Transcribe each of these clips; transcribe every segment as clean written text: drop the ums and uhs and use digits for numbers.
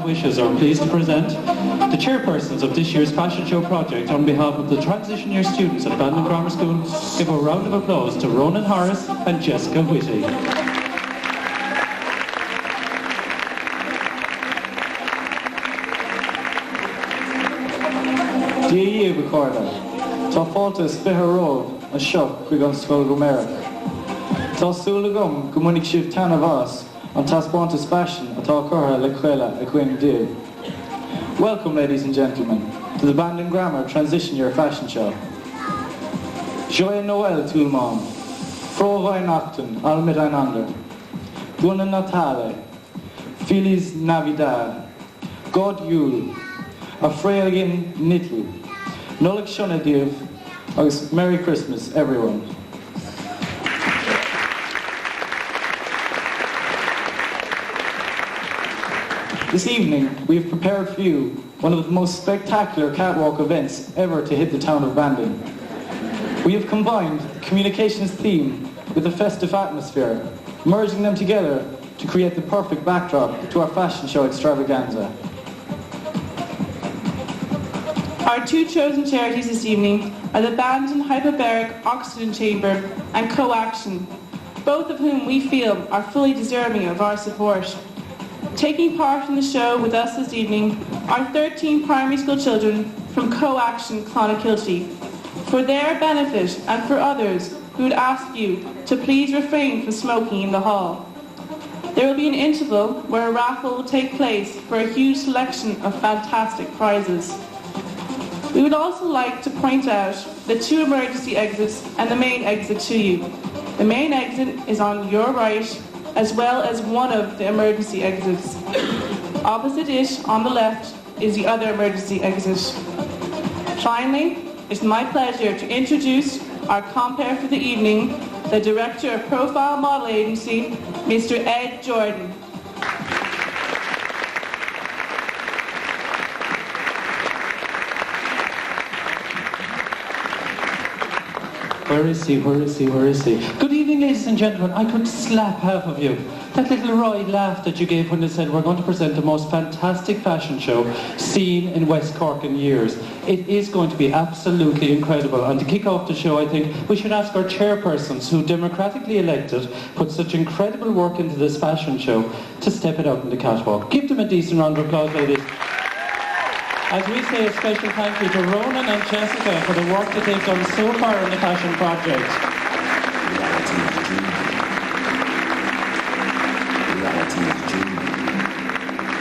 wishes are pleased to present the chairpersons of this year's fashion show project on behalf of the transition year students at Bandon Grammar School. Give a round of applause to Ronan Harris and Jessica Whitty. Dia recorder. Tá fáiltas fitheróg a seo chuig an scoil go Mara. Tá súla gom go minic sibh tanna bhas an taspáintas fashion atá curtha le chuile a chuin dú. Welcome, ladies and gentlemen, to the Bandon Grammar Transition Year Fashion Show. Joyeux Noël tout le monde. Frohe Weihnachten all miteinander. Buon Natale. Feliz Navidad. God Yule. A Freilgin Nitl. Nolik Shonadiv. Agus Merry Christmas, everyone. This evening, we have prepared for you one of the most spectacular catwalk events ever to hit the town of Bandon. We have combined the communications theme with the festive atmosphere, merging them together to create the perfect backdrop to our fashion show extravaganza. Our two chosen charities this evening are the Bandon Hyperbaric Oxygen Chamber and Co-Action, both of whom we feel are fully deserving of our support. Taking part in the show with us this evening are 13 primary school children from Co-Action Clonakilty. For their benefit and for others, we would ask you to please refrain from smoking in the hall. There will be an interval where a raffle will take place for a huge selection of fantastic prizes. We would also like to point out the two emergency exits and the main exit to you. The main exit is on your right, as well as one of the emergency exits. Opposite it, on the left, is the other emergency exit. Finally, it's my pleasure to introduce our compere for the evening, the Director of Profile Model Agency, Mr. Ed Jordan. Where is he? Where is he? Where is he? Good evening, ladies and gentlemen. I could slap half of you. That little wry laugh that you gave when they said we're going to present the most fantastic fashion show seen in West Cork in years. It is going to be absolutely incredible. And to kick off the show, I think we should ask our chairpersons, who democratically elected, put such incredible work into this fashion show, to step it out in the catwalk. Give them a decent round of applause, ladies. As we say a special thank you to Ronan and Jessica for the work that they've done so far in the fashion project.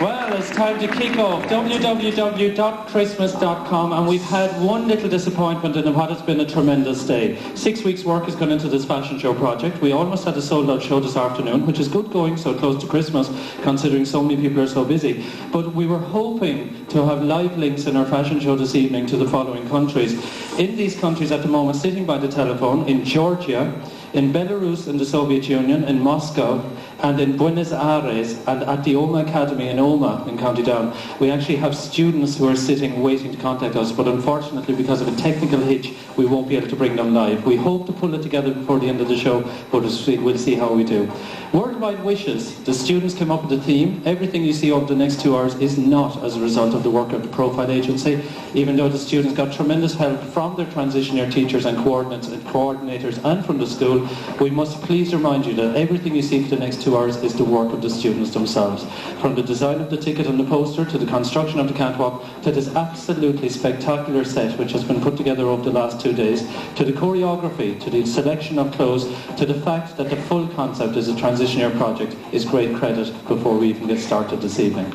Well, it's time to kick off www.christmas.com, and we've had one little disappointment in what has been a tremendous day. 6 weeks' work has gone into this fashion show project. We almost had a sold-out show this afternoon, which is good going so close to Christmas, considering so many people are so busy. But we were hoping to have live links in our fashion show this evening to the following countries. In these countries at the moment, sitting by the telephone, in Georgia, in Belarus, in the Soviet Union, in Moscow, and in Buenos Aires, and at the Oma Academy in Oma, in County Down, we actually have students who are sitting waiting to contact us, but unfortunately because of a technical hitch, we won't be able to bring them live. We hope to pull it together before the end of the show, but we'll see how we do. Worldwide Wishes, the students came up with a theme. Everything you see over the next 2 hours is not as a result of the work of the Profile Agency, even though the students got tremendous help from their transition year teachers and coordinators and from the school. We must please remind you that everything you see for the next 2 hours is the work of the students themselves. From the design of the ticket and the poster, to the construction of the catwalk, to this absolutely spectacular set which has been put together over the last 2 days, to the choreography, to the selection of clothes, to the fact that the full concept is a transition year project, is great credit before we even get started this evening.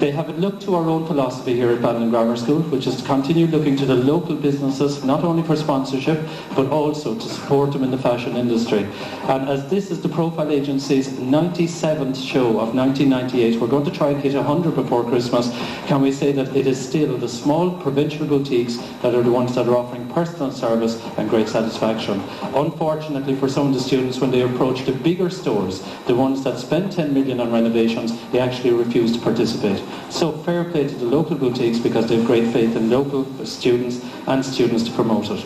They have looked to our own philosophy here at Bandon Grammar School, which is to continue looking to the local businesses, not only for sponsorship, but also to support them in the fashion industry. And as this is the Profile Agency's 97th show of 1998, we're going to try and hit 100 before Christmas. Can we say that it is still the small provincial boutiques that are the ones that are offering personal service and great satisfaction. Unfortunately for some of the students, when they approach the bigger stores, the ones that spend 10 million on renovations, they actually refuse to participate. So fair play to the local boutiques because they have great faith in local students and students to promote it.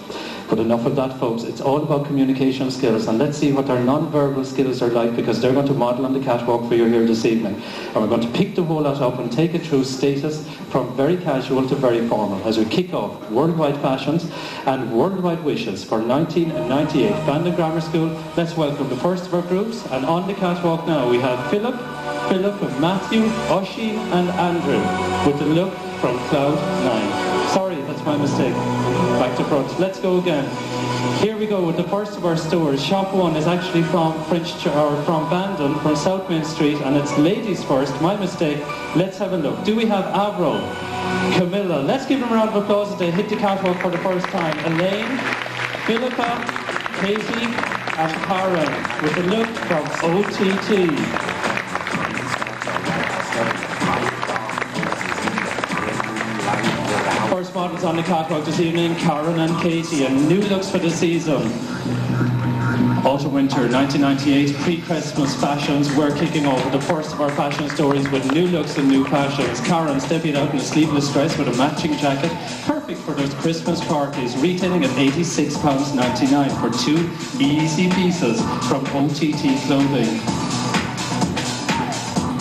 But enough of that, folks. It's all about communication skills, and let's see what their non-verbal skills are like, because they're going to model on the catwalk for you here this evening. And we're going to pick the whole lot up and take it through status from very casual to very formal as we kick off worldwide fashions and worldwide wishes for 1998 Bandon Grammar School. Let's welcome the first of our groups, and on the catwalk now we have Philip, Matthew, Oisin and Andrew with the look from Cloud 9. Sorry, that's my mistake. Back to front. Let's go again. Here we go with the first of our stores. Shop 1 is actually from from Bandon, from South Main Street, and it's ladies first. My mistake. Let's have a look. Do we have Avril, Camilla? Let's give them a round of applause as they hit the catwalk for the first time. Elaine, Philippa, Katie and Karen with the look from OTT. First models on the catwalk this evening, Karen and Katie, and new looks for the season. Autumn-winter 1998 pre-Christmas fashions. We're kicking off with the first of our fashion stories with new looks and new fashions. Karen stepping out in a sleeveless dress with a matching jacket, perfect for those Christmas parties, retailing at £86.99 for 2 easy pieces from OTT Clothing.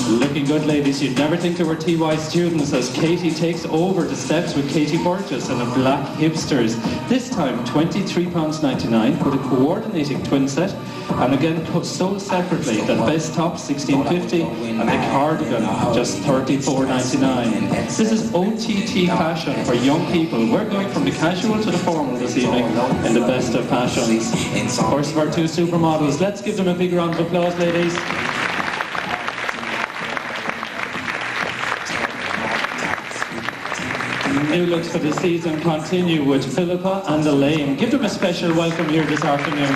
Looking good, ladies. You'd never think they were TY students as Katie takes over the steps with Katie Burgess and a black hipsters. This time £23.99 for the coordinating twin set, and again sold separately. The best top £16.50 and the cardigan just £34.99. This is OTT fashion for young people. We're going from the casual to the formal this evening in the best of fashions. First of our 2 supermodels. Let's give them a big round of applause, ladies. New looks for the season continue with Philippa and Elaine. Give them a special welcome here this afternoon.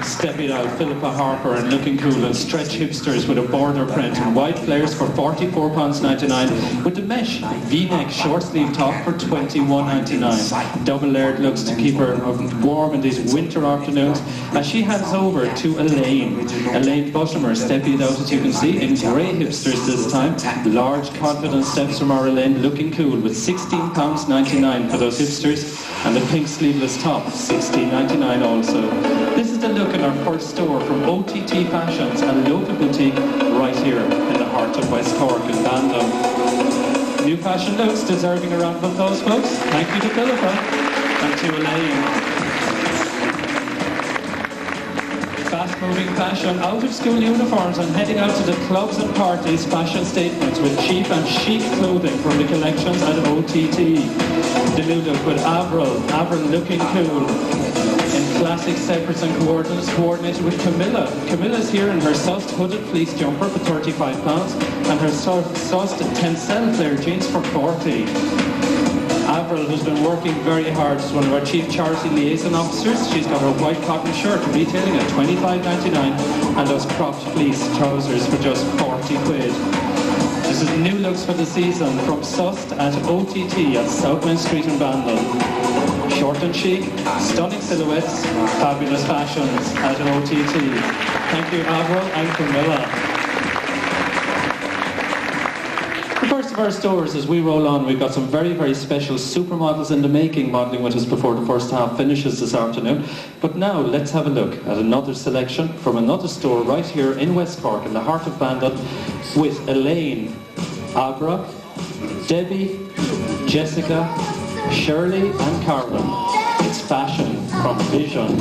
Stepping out, Philippa Harper and looking cool and stretch hipsters with a border print and white flares for £44.99 with the mesh V-neck short sleeve top for £21.99. Double layered looks to keep her warm in these winter afternoons as she hands over to Elaine. Elaine Buttimer stepping out, as you can see, in grey hipsters this time. Large confident steps from our Elaine, looking cool with £16.99 for those hipsters, and the pink sleeveless top £16.99 also. This is the look in our first store from OTT Fashions, a local boutique right here in the heart of West Cork in Bandon. New fashion looks deserving a round of applause, folks. Thank you to Philippa and to Elaine. Fast-moving fashion, out-of-school uniforms and heading out to the clubs and parties, fashion statements with cheap and chic clothing from the collections at OTT. The new look with Avril looking cool. Classic separates and coordinated with Camilla. Camilla's here in her sussed hooded fleece jumper for £35 and her sussed tencel flare jeans for £40. Avril has been working very hard. She's one of our chief charity liaison officers. She's got her white cotton shirt retailing at £25.99 and those cropped fleece trousers for just 40 quid. This is new looks for the season from Sussed at OTT at South Main Street in Bandon. Short and chic, stunning silhouettes, fabulous fashions at OTT. Thank you, Avril and Camilla. The first of our stores, as we roll on, we've got some very, very special supermodels in the making modelling with us before the first half finishes this afternoon. But now let's have a look at another selection from another store right here in West Cork, in the heart of Bandon, with Elaine, Abra, Debbie, Jessica, Shirley and Carmen. It's fashion from Vision.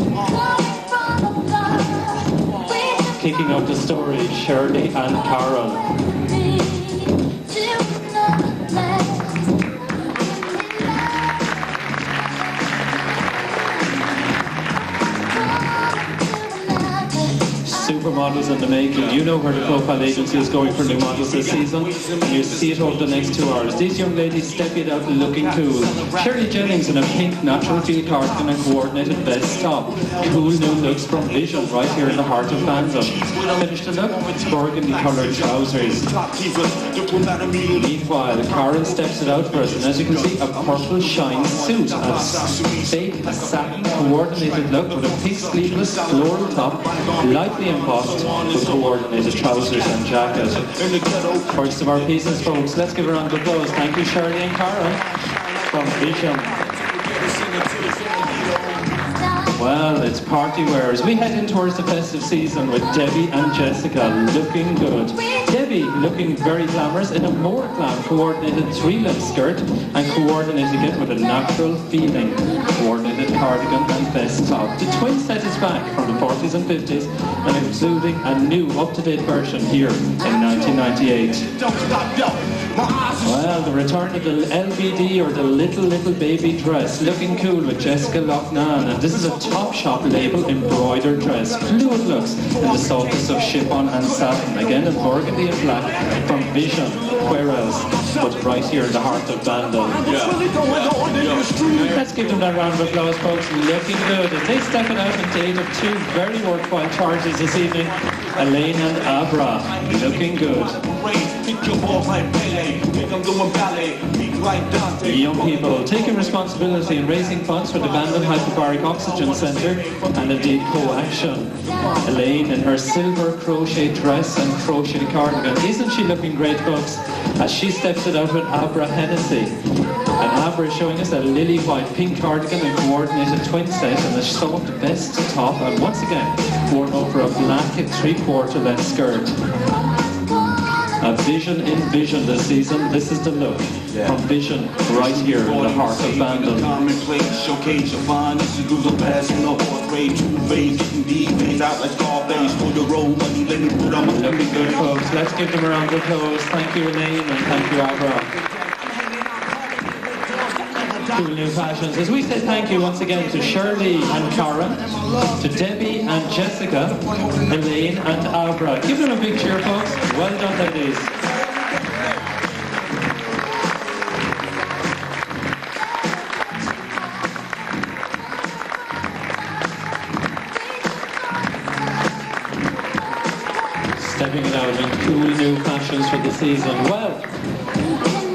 Kicking off the story, Shirley and Karen. Supermodels in the making. You know where the profile agency is going for new models this season, and you see it over the next 2 hours. These young ladies step it out looking cool. Shirley Jennings in a pink natural feel cardigan and coordinated vest top. Cool new looks from Vision right here in the heart of Bandon. Finished the look with burgundy coloured trousers. Meanwhile, Karen steps it out for us, and as you can see, a purple shine suit. A fake satin coordinated look with a pink sleeveless floral top, lightly embossed, with coordinated trousers and jacket. First of our pieces, folks. Let's give a round of applause. Thank you, Shirley and Cara from Vision. Well, it's party wear as we head in towards the festive season with Debbie and Jessica looking good. Debbie looking very glamorous in a more glam coordinated three-length skirt and coordinating it with a natural feeling coordinated cardigan and vest top. The twin set is back from the 40s and 50s and including a new up-to-date version here in 1998. Well, the return of the LBD or the little baby dress, looking cool with Jessica Loughnane, and this is a Topshop label embroidered dress, fluid looks in the softest of chiffon and satin, again in burgundy and black from Vision, where else but right here in the heart of Bandon. Let's give them that round of applause, folks, looking good as they step it out in date of two very worthwhile charges this evening, Elaine and Abra, looking good. Young people taking responsibility in raising funds for the Bandon Hyperbaric Oxygen Centre and indeed co-action. Elaine in her silver crochet dress and crochet cardigan. Isn't she looking great, folks? As she steps it out with Abra Hennessy. And Abra is showing us a lily white pink cardigan and coordinated twin set and some of the best top, and once again worn over a black 3/4 length skirt. A Vision in Vision this season. This is the look from Vision right here in the heart of Bandon. Looking good, folks. Let's give them a round of applause. Thank you, Elaine, and thank you, Abra. Cool new fashions. As we say thank you once again to Shirley and Cara, to Debbie and Jessica, Elaine and Abra. Give them a big cheer, folks. Well done, ladies. Stepping it out in cool new fashions for the season. Well,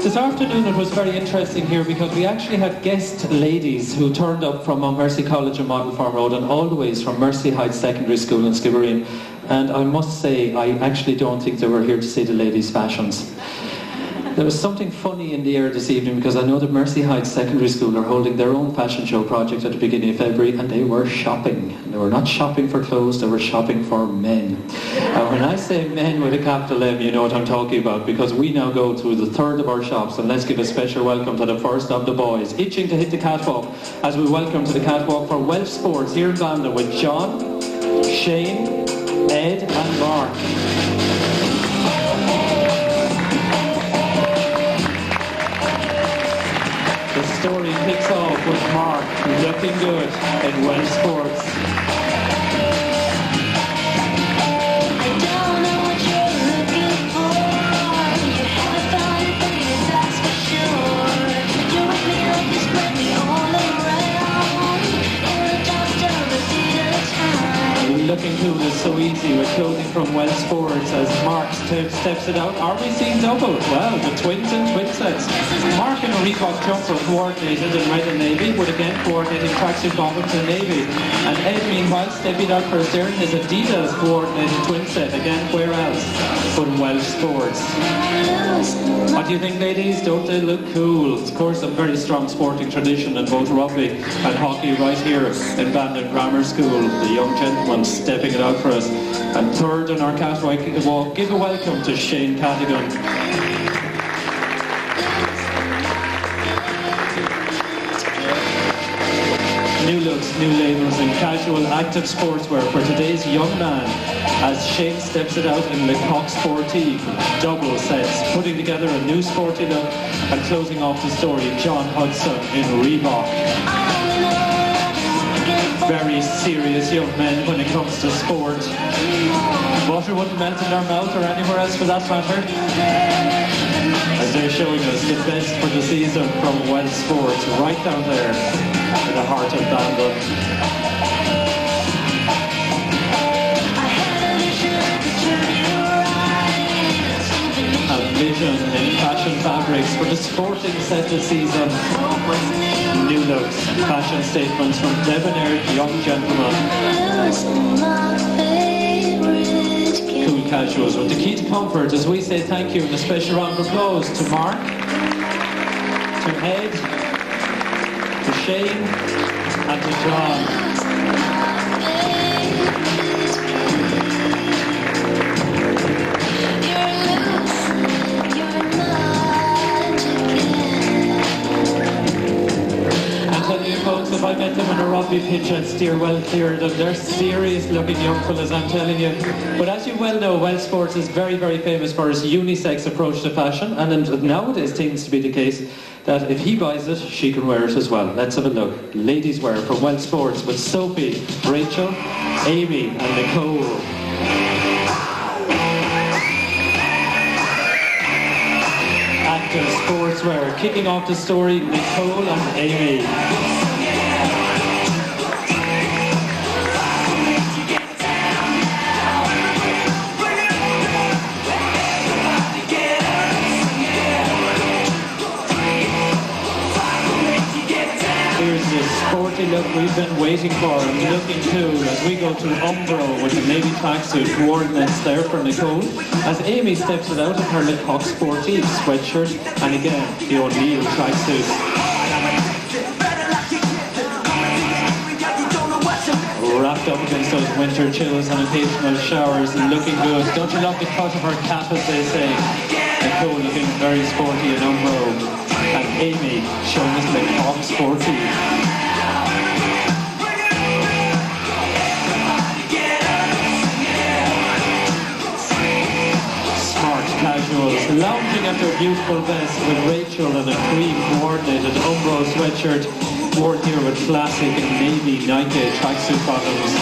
this afternoon it was very interesting here because we actually had guest ladies who turned up from Mount Mercy College and Model Farm Road and all the ways from Mercy Heights Secondary School in Skibbereen. And I must say, I actually don't think they were here to see the ladies' fashions. There was something funny in the air this evening because I know that Mercy Heights Secondary School are holding their own fashion show project at the beginning of February and they were shopping. They were not shopping for clothes, they were shopping for men. And when I say men with a capital M, you know what I'm talking about because we now go to the third of our shops and let's give a special welcome to the first of the boys, itching to hit the catwalk as we welcome to the catwalk for Welsh Sports here in Bandon with John, Shane, Ed and Mark. The story kicks off with Mark looking good in Welsh Sports. Looking cool is so easy with clothing from Welsh Sports as Mark steps it out. Are we seeing double? Well, the twins and twin sets. Mark in a Reebok jumper coordinated in red and navy with again coordinating tracksuit bottoms in navy. And Ed meanwhile stepping out for his turn his Adidas coordinated twin set. Again, where else but Welsh Sports. What do you think, ladies? Don't they look cool? Of course, a very strong sporting tradition in both rugby and hockey right here in Bandon Grammar School. The young gentlemen stepping it out for us. And third on our catwalk, give a welcome to Shane Cadigan. New looks, new labels and casual active sportswear for today's young man as Shane steps it out in Le Coq Sportive double sets, putting together a new sporty look and closing off the story, John Hudson in Reebok. Very serious young men when it comes to sport. Water wouldn't melt in their mouth or anywhere else for that matter. As they're showing us the best for the season from Welsh Sports right down there in the heart of Bandon. A vision in fashion fabrics for the sporting set this season. New looks, fashion statements from debonair young gentlemen. cool casuals. With the key to comfort, as we say thank you and a special round of applause to Mark, to Ed, to Shane, and to John. Folks, if I met them on a rugby pitch, I'd steer well clear of them. They're serious looking young fellas, I'm telling you. But as you well know, Welsh Sports is very, very famous for its unisex approach to fashion, and nowadays seems to be the case that if he buys it, she can wear it as well. Let's have a look. Ladies wear from Welsh Sports with Sophie, Rachel, Amy and Nicole. Active sportswear, kicking off the story, Nicole and Amy. Here's the sporty look we've been waiting for and looking cool as we go to Umbro with the navy tracksuit coordinates there for Nicole, as Amy steps it out of her Lecoq Sportive sweatshirt and again the O'Neill tracksuit. Wrapped up against those winter chills and occasional showers and looking good. Don't you love the cut of her cap, as they say? Nicole looking very sporty in Umbro. And Amy showing us Lecoq Sportive. Smart casuals, lounging at their beautiful best with Rachel in a cream coordinated Umbro sweatshirt, worn here with classic navy Nike tracksuit bottoms.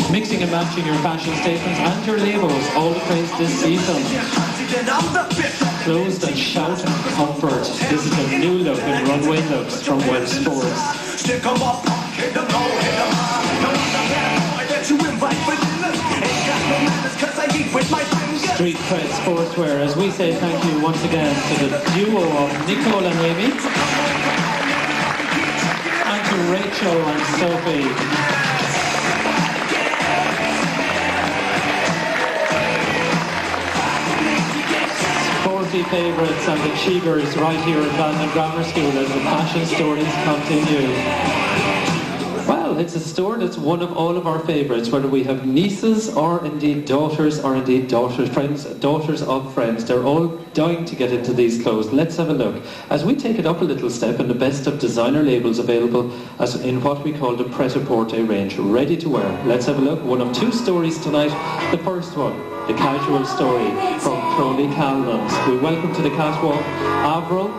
Mixing and matching your fashion statements and your labels, all the praise this season. Clothes that shout and comfort. This is a new look in runway looks from Welsh Sports. Street cred sportswear, as we say thank you once again to the duo of Nicole and Amy, and to Rachel and Sophie. Favourites and achievers right here at Bandon Grammar School as the fashion stories continue. Well, it's a store that's one of all of our favourites, whether we have nieces or indeed daughters friends, daughters of friends. They're all dying to get into these clothes. Let's have a look as we take it up a little step in the best of designer labels available as in what we call the pret-a-porter range, ready to wear. Let's have a look. One of two stories tonight. The first one, the casual story from Crowley Callan's. We welcome to the catwalk Avril,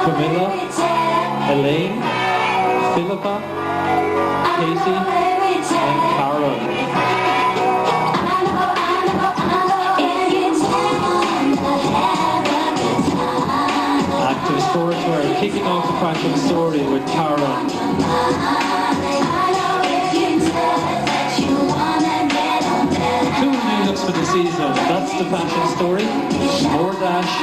Camilla, Elaine, Philippa, Casey and Karen. Active sportswear, kicking off the fashion story with Karen. For the season, that's the fashion story. More dash,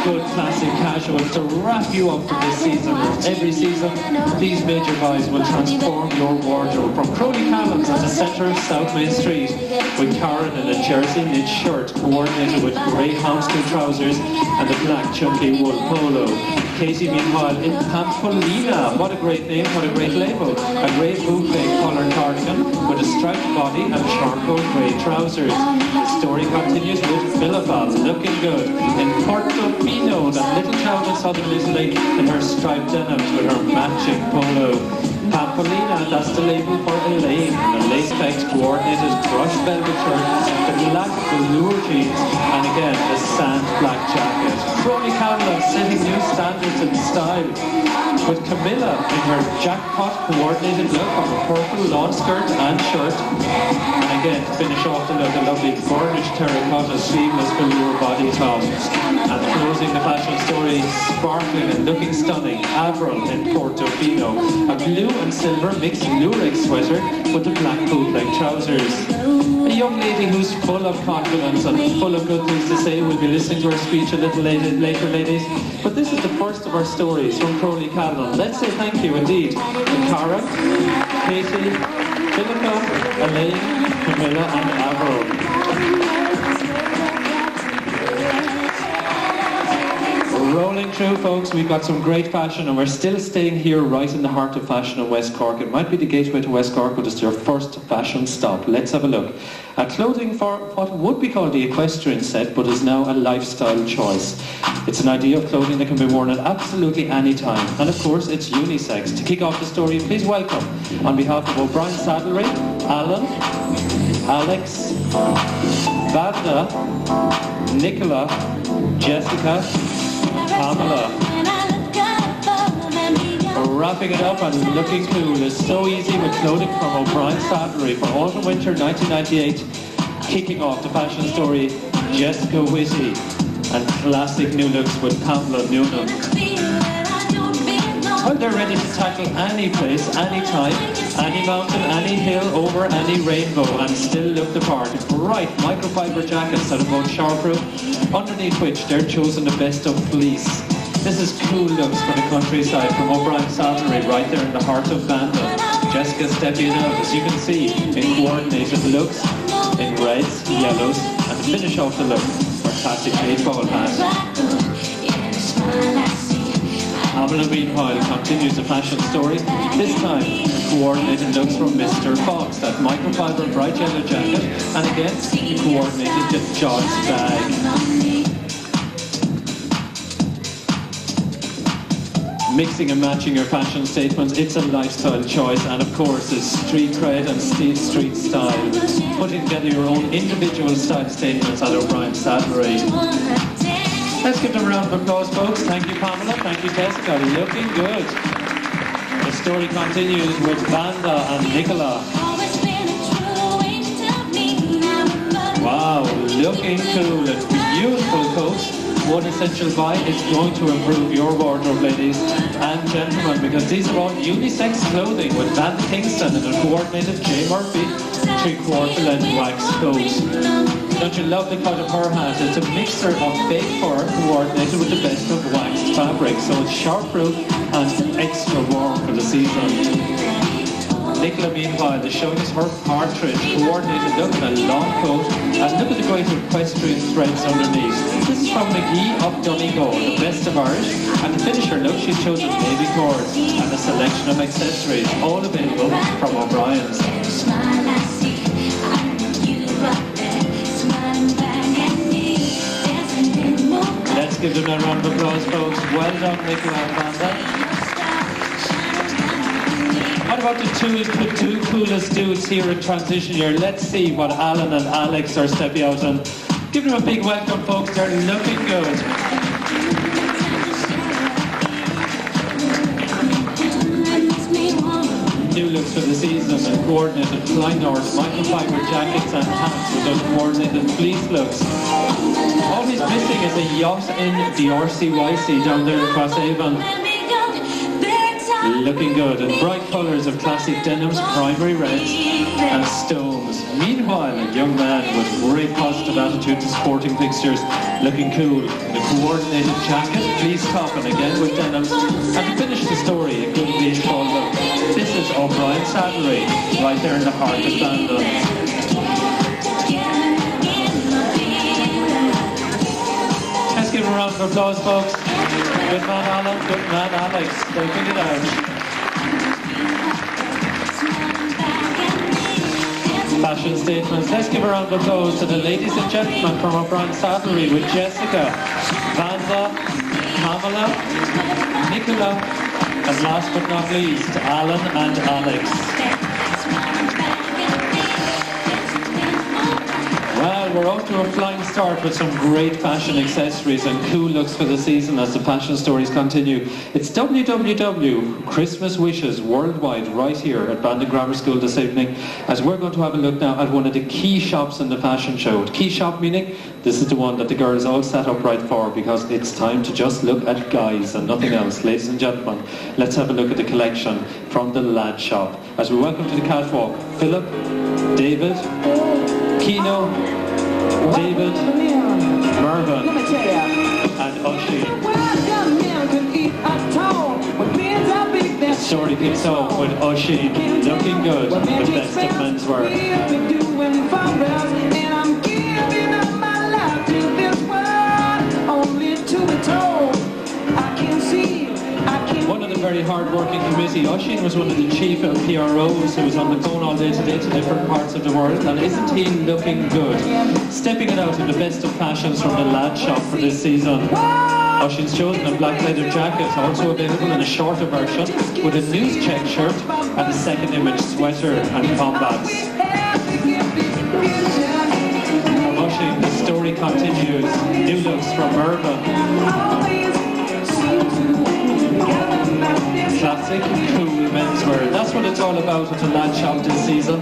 good classic casuals to wrap you up for this season. Every season, these major guys will transform your wardrobe. From Crowley Callan's at the centre of South Main Street, with Karen in a jersey knit shirt coordinated with grey houndstooth trousers and a black chunky wool polo. Katie, meanwhile, in Pampolina. What a great name, what a great label. A grey boucle collared cardigan with a striped body and charcoal grey trousers. The story continues with Philippa, looking good, in Portofino, that little town in southern Italy, in her striped denims with her matching polo. Pampolina, that's the label for Elaine, a lace-pecked coordinated crushed velvet shirt, the black velour jeans, and again, the sand black jacket. Crowley Callan setting new standards in style, with Camilla in her jackpot coordinated look of a purple lawn skirt and shirt. And again, to finish off the look, a lovely burnished terracotta sleeveless velour body top. And closing the fashion story, sparkling and looking stunning, Avril in Portofino, a blue and silver mixed lurex sweater with the black bootleg trousers. A young lady who's full of confidence and full of good things to say. We'll be listening to her speech a little later, ladies. But this is the first of our stories from Crowley Callan. Let's say thank you indeed to Cara, Katie, Philippa, Elaine, Camilla and Avril. Rolling through, folks, we've got some great fashion and we're still staying here right in the heart of fashion in West Cork. It might be the gateway to West Cork, but it's your first fashion stop. Let's have a look at clothing for what would be called the equestrian set, but is now a lifestyle choice. It's an idea of clothing that can be worn at absolutely any time. And of course, it's unisex. To kick off the story, please welcome, on behalf of O'Brien Saddlery, Alan, Alex, Vanda, Nicola, Jessica, Pamela. Wrapping it up and looking cool is so easy with clothing from O'Brien Saddlery for autumn winter 1998. Kicking off the fashion story, Jessica Whitty and classic new looks with Pamela Noonan. Well, they're ready to tackle any place, any time, any mountain, any hill, over any rainbow and still look the part. Bright microfiber jackets that are both showerproof, underneath which they're chosen the best of fleece. This is cool looks for the countryside from O'Brien Saddlery right there in the heart of Bandon. Jessica stepping out, as you can see, in coordinated looks, in reds, yellows, and to finish off the look, our classic baseball hat. Pamela, meanwhile, continues the fashion story, this time coordinated looks from Mr. Fox, that microfiber bright yellow jacket, and again, coordinated John's bag. Mixing and matching your fashion statements, it's a lifestyle choice, and of course it's street cred and street style. Putting together your own individual style statements at O'Brien Saddlery. Let's give them a round of applause, folks. Thank you, Pamela. Thank you, Jessica. Looking good. The story continues with Vanda and Nicola. Wow, looking cool. A beautiful coat. One essential buy is going to improve your wardrobe, ladies and gentlemen, because these are all unisex clothing with Van Kingston and a coordinated J. Murphy 3/4 length wax coat. Don't you love the cut of her hat? It's a mixture of fake fur coordinated with the best of waxed fabric, so it's sharp-proof and extra warm for the season. Nicola, meanwhile, is showing us her partridge coordinated look in a long coat, and look at the great equestrian threads underneath. This is from McGee of Donegal, the best of Irish, and to finish her look she's chosen baby cords and a selection of accessories, all available from O'Brien's. Let's give them a round of applause, folks. Well done, Nicola and Vanda. What about the two coolest dudes here in transition here? Let's see what Alan and Alex are stepping out and give them a big welcome, folks. They're looking good. New looks for the season and coordinated fly north microfiber jackets and hats with those coordinated fleece looks. All he's missing is a yacht in the RCYC down there in Crosshaven. Looking good, and bright colours of classic denims, primary reds and stones. Meanwhile, a young man with great positive attitude to sporting fixtures, looking cool in a coordinated jacket, fleece top, and again with denims. And to finish the story, a good baseball look. This is O'Brien Saddlery, right there in the heart of Bandon. Let's give a round of applause, folks. Good man, Alan. Good man, Alex. Taking it out. Fashion statements. Let's give a round of applause to the ladies and gentlemen from O'Brien Saddlery with Jessica, Vanda, Pamela, Nicola, and last but not least, Alan and Alex. Well, we're off to a flying start with some great fashion accessories and cool looks for the season as the fashion stories continue. It's WWW Christmas Wishes worldwide right here at Bandon Grammar School this evening, as we're going to have a look now at one of the key shops in the fashion show. Key shop meaning this is the one that the girls all sat upright for, because it's time to just look at guys and nothing else. Ladies and gentlemen, let's have a look at the collection from the lad shop as we welcome to the catwalk Philip, David, Kino, David, Mervyn, and Oshie. The story kicks off with Oshie looking good, the best of menswear. very hard-working committee. Oisín was one of the chief of PROs who was on the phone all day today to different parts of the world, and isn't he looking good? Stepping it out in the best of fashions from the lad shop for this season. Oisín's chosen a black leather jacket, also available in a shorter version, with a news check shirt and a second image sweater and combats. From Oisín, the story continues. New looks from Merva. Classic, cool menswear. That's what it's all about at the lad shop this season,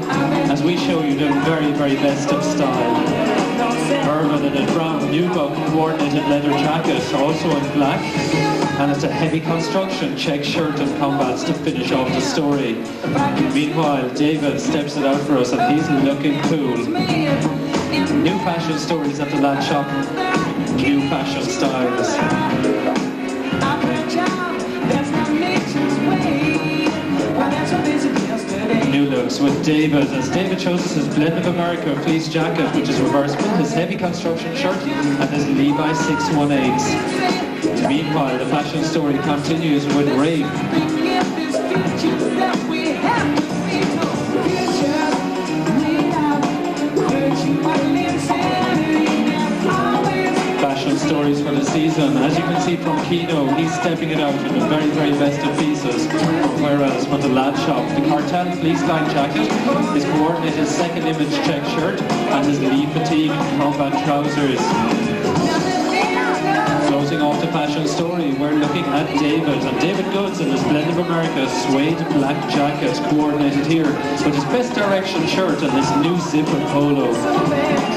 as we show you the very, very best of style. Merva in a brown nubuck coordinated leather jacket, also in black, and it's a heavy construction check shirt and combats to finish off the story. Meanwhile, David steps it out for us, and he's looking cool. New fashion stories at the lad shop, new fashion styles. New looks with David, as David shows us his Blend of America fleece jacket, which is reversible, his heavy construction shirt, and his Levi 618s. Meanwhile, the fashion story continues with Rave. Fashion stories for the season. As you can see from Kino, he's stepping it out in the very, very best of pieces. Whereas for the lad shop, the Cartel fleece line jacket, his coordinated second image check shirt, and his Lee fatigue combat trousers. Closing off the fashion story, we're looking at David, and David Goods in his Blend of America suede black jacket, coordinated here with his best direction shirt and his new zipper polo.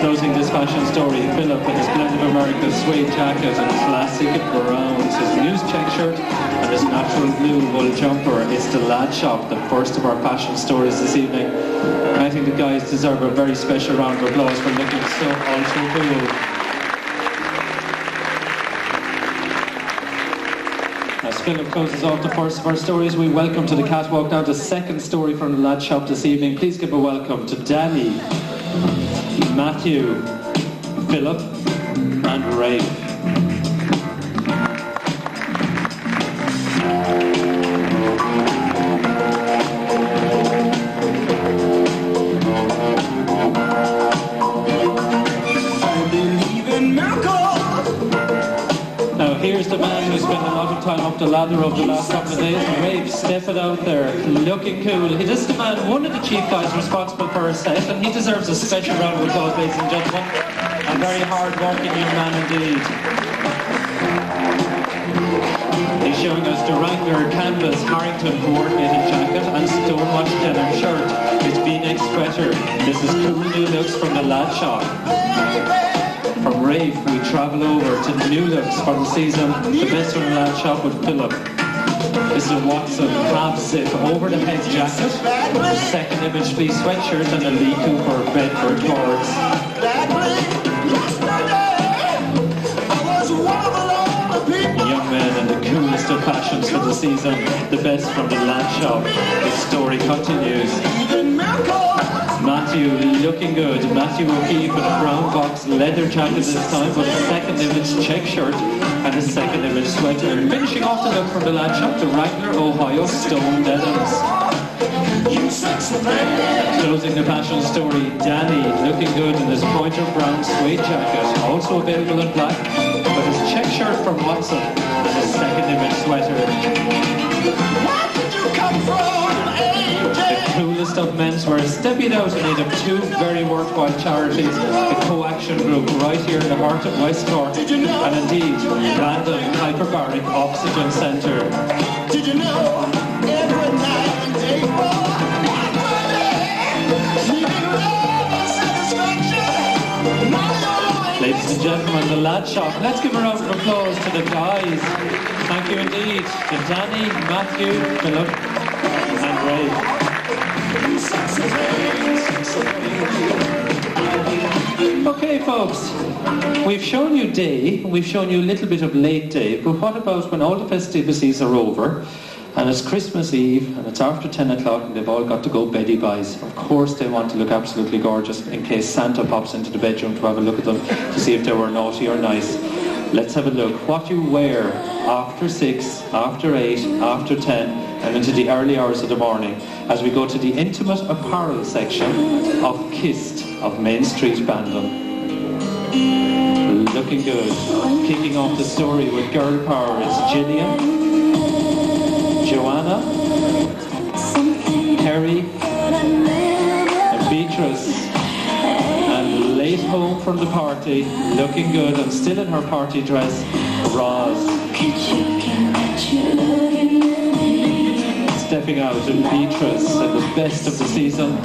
Closing this fashion story, Philip in his Blend of America suede jacket and classic browns, his news check shirt and his natural blue wool jumper. It's the lad shop, the first of our fashion stories this evening. And I think the guys deserve a very special round of applause for looking so ultra cool. As Philip closes off the first of our stories, we welcome to the catwalk now the second story from the lad shop this evening. Please give a welcome to Danny, Matthew, Philip and Ray. Here's the man who's spent a lot of time up the ladder over the last couple of days. Rafe, step it out there, looking cool. This is the man, one of the chief guys responsible for our set, and he deserves a special round of applause, ladies and gentlemen. A very hard-working young man indeed. He's showing us the Wrangler canvas Harrington coordinated jacket and stonewatch denim shirt. His V-neck sweater. This is cool new looks from the lad shop. From Rave, we travel over to the new looks for the season, the best from the lad shop with Philip. This is a Watson half-zip over-the-head jacket, a second image fleece sweatshirt and a Lee Cooper Bedford cords. Young men in the coolest of fashions for the season, the best from the lad shop. The story continues. Matthew looking good. Matthew O'Keefe in a brown box leather jacket this time with a second image check shirt and a second image sweater. Finishing off the look from the lad shop, the Wrangler Ohio Stone Denims. Closing the fashion story, Danny looking good in his pointer brown suede jacket, also available in black, with his check shirt from Watson and his second image sweater. Where did you come from? The coolest of menswear, stepping out in aid of two very worthwhile charities, the Co-Action Group right here in the heart of West Cork, and indeed Bandon Hyperbaric Oxygen Centre. Did you know every night and day Ladies and gentlemen, the lad shop. Let's give a round of applause to the guys. Thank you indeed to Danny, Matthew, Philip and Ray. Okay folks, we've shown you day, we've shown you a little bit of late day, but what about when all the festivities are over and it's Christmas Eve and it's after 10 o'clock and they've all got to go beddy buys? Of course they want to look absolutely gorgeous in case Santa pops into the bedroom to have a look at them to see if they were naughty or nice. Let's have a look. What you wear after 6, after 8, after 10, and into the early hours of the morning as we go to the intimate apparel section of Kist of Main Street, Bandon. Looking good. Kicking off the story with girl power is Gillian, Joanna, Kerry, and Beatrice. And late home from the party, looking good and still in her party dress, Roz. Stepping out in Beatrice at the best of the season,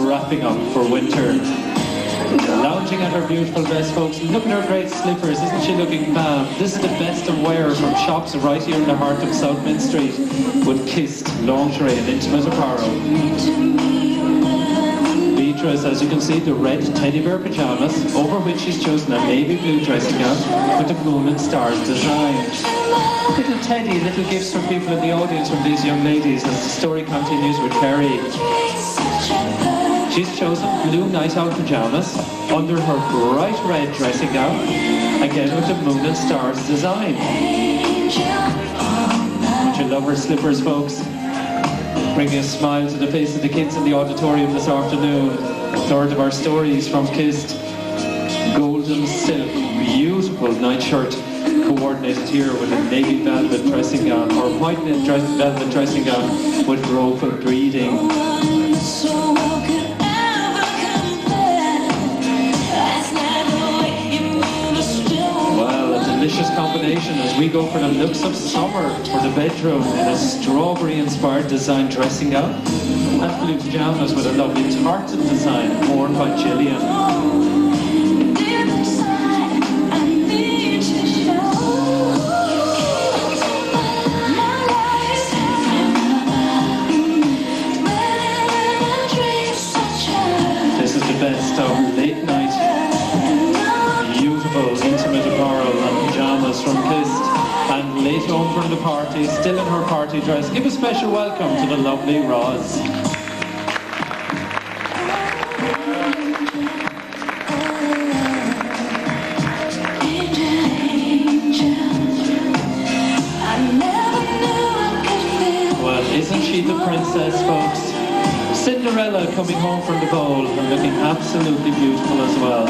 wrapping up for winter. Lounging at her beautiful vest, folks. Look at her great slippers. Isn't she looking fab? This is the best of wear from shops right here in the heart of South Main Street with Kist, lingerie and intimate apparel. Beatrice, as you can see, the red teddy bear pyjamas, over which she's chosen a navy blue dressing gown with the moon and stars design. Little Teddy, little gifts for people in the audience from these young ladies as the story continues with Kerry. She's chosen blue night-out pyjamas under her bright red dressing gown, again with the moon and stars design. Don't you love her slippers, folks? Bringing a smile to the face of the kids in the auditorium this afternoon. A third of our stories from Kist. Golden silk, beautiful nightshirt, coordinated here with a navy velvet dressing gown, or white velvet dressing gown with rope and breeding. Delicious combination as we go for the looks of summer for the bedroom in a strawberry-inspired design dressing gown and blue pyjamas with a lovely tartan design worn by Gillian. This is the best of late night, beautiful intimate apparel and pyjamas from Kist, and late home from the party, still in her party dress. Give a special welcome to the lovely Roz. Well, isn't she the princess, folks? Cinderella coming home from the ball and looking absolutely beautiful as well.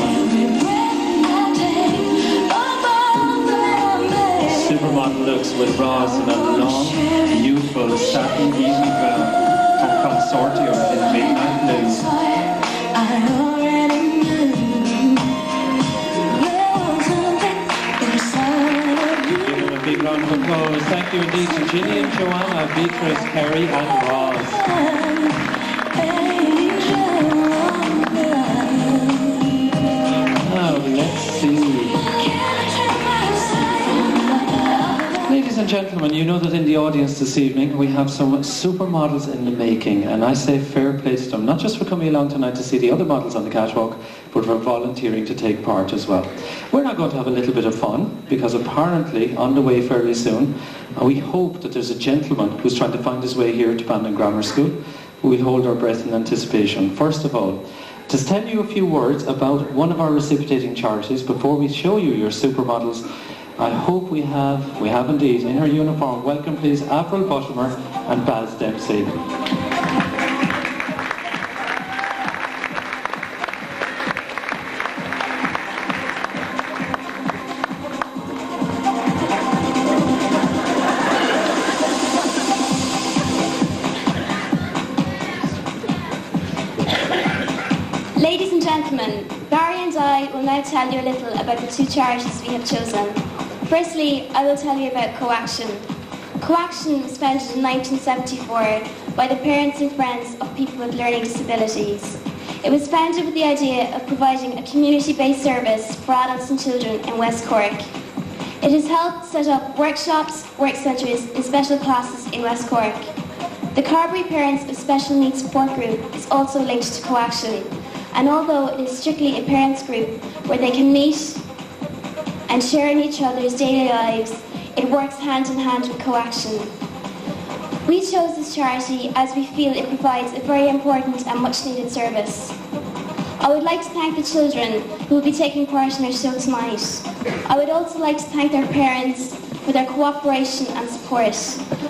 Supermodel looks with Roz in a long, beautiful satin evening gown from Consortium in midnight blue. Give them a big round of applause. Thank you indeed to Gillian, Joanna, Beatrice, Kerry and Roz. Now let's see. Ladies and gentlemen, you know that in the audience this evening we have some supermodels in the making, and I say fair play to them, not just for coming along tonight to see the other models on the catwalk, but for volunteering to take part as well. We're now going to have a little bit of fun, because apparently on the way fairly soon, we hope that there's a gentleman who's trying to find his way here to Bandon Grammar School. We'll hold our breath in anticipation. First of all, to tell you a few words about one of our reciprocating charities before we show you your supermodels. I hope we have indeed, in her uniform, welcome please Avril Buttimer and Baz Dempsey. Ladies and gentlemen, Barry and I will now tell you a little about the two charities we have chosen. Firstly, I will tell you about Coaction. Coaction was founded in 1974 by the parents and friends of people with learning disabilities. It was founded with the idea of providing a community-based service for adults and children in West Cork. It has helped set up workshops, work centres and special classes in West Cork. The Carberry Parents with Special Needs Support Group is also linked to Coaction, and although it is strictly a parents group where they can meet and share in each other's daily lives, it works hand in hand with Coaction. We chose this charity as we feel it provides a very important and much needed service. I would like to thank the children who will be taking part in our show tonight. I would also like to thank their parents for their cooperation and support.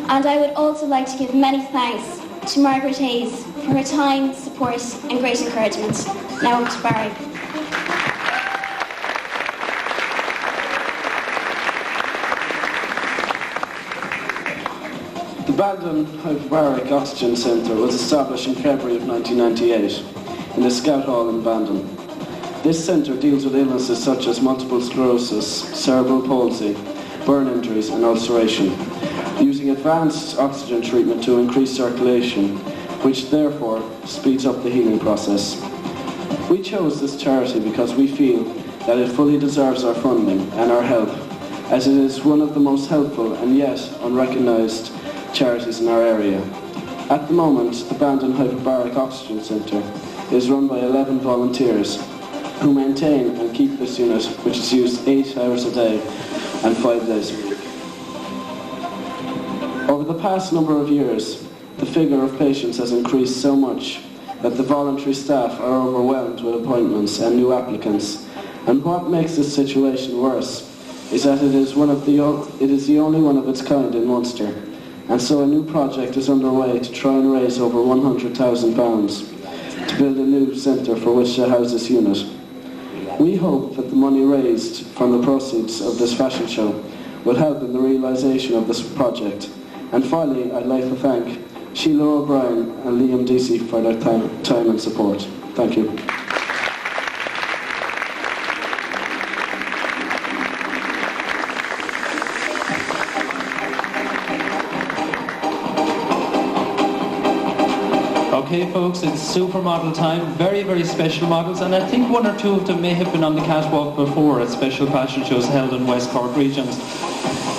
And I would also like to give many thanks to Margaret Hayes for her time, support and great encouragement. Now over to Barry. The Bandon Hyperbaric Oxygen Centre was established in February of 1998 in the Scout Hall in Bandon. This centre deals with illnesses such as multiple sclerosis, cerebral palsy, burn injuries and ulceration, using advanced oxygen treatment to increase circulation, which therefore speeds up the healing process. We chose this charity because we feel that it fully deserves our funding and our help, as it is one of the most helpful and yet unrecognised charities in our area. At the moment, the Bandon Hyperbaric Oxygen Centre is run by 11 volunteers who maintain and keep this unit, which is used 8 hours a day and 5 days a week. Over the past number of years, the figure of patients has increased so much that the voluntary staff are overwhelmed with appointments and new applicants. And what makes this situation worse is that it is the only one of its kind in Munster. And so a new project is underway to try and raise over £100,000 to build a new centre for which to house this unit. We hope that the money raised from the proceeds of this fashion show will help in the realisation of this project. And finally, I'd like to thank Sheila O'Brien and Liam Deasy for their time and support. Thank you. Okay folks, it's supermodel time, very, very special models, and I think one or two of them may have been on the catwalk before at special fashion shows held in West Cork regions.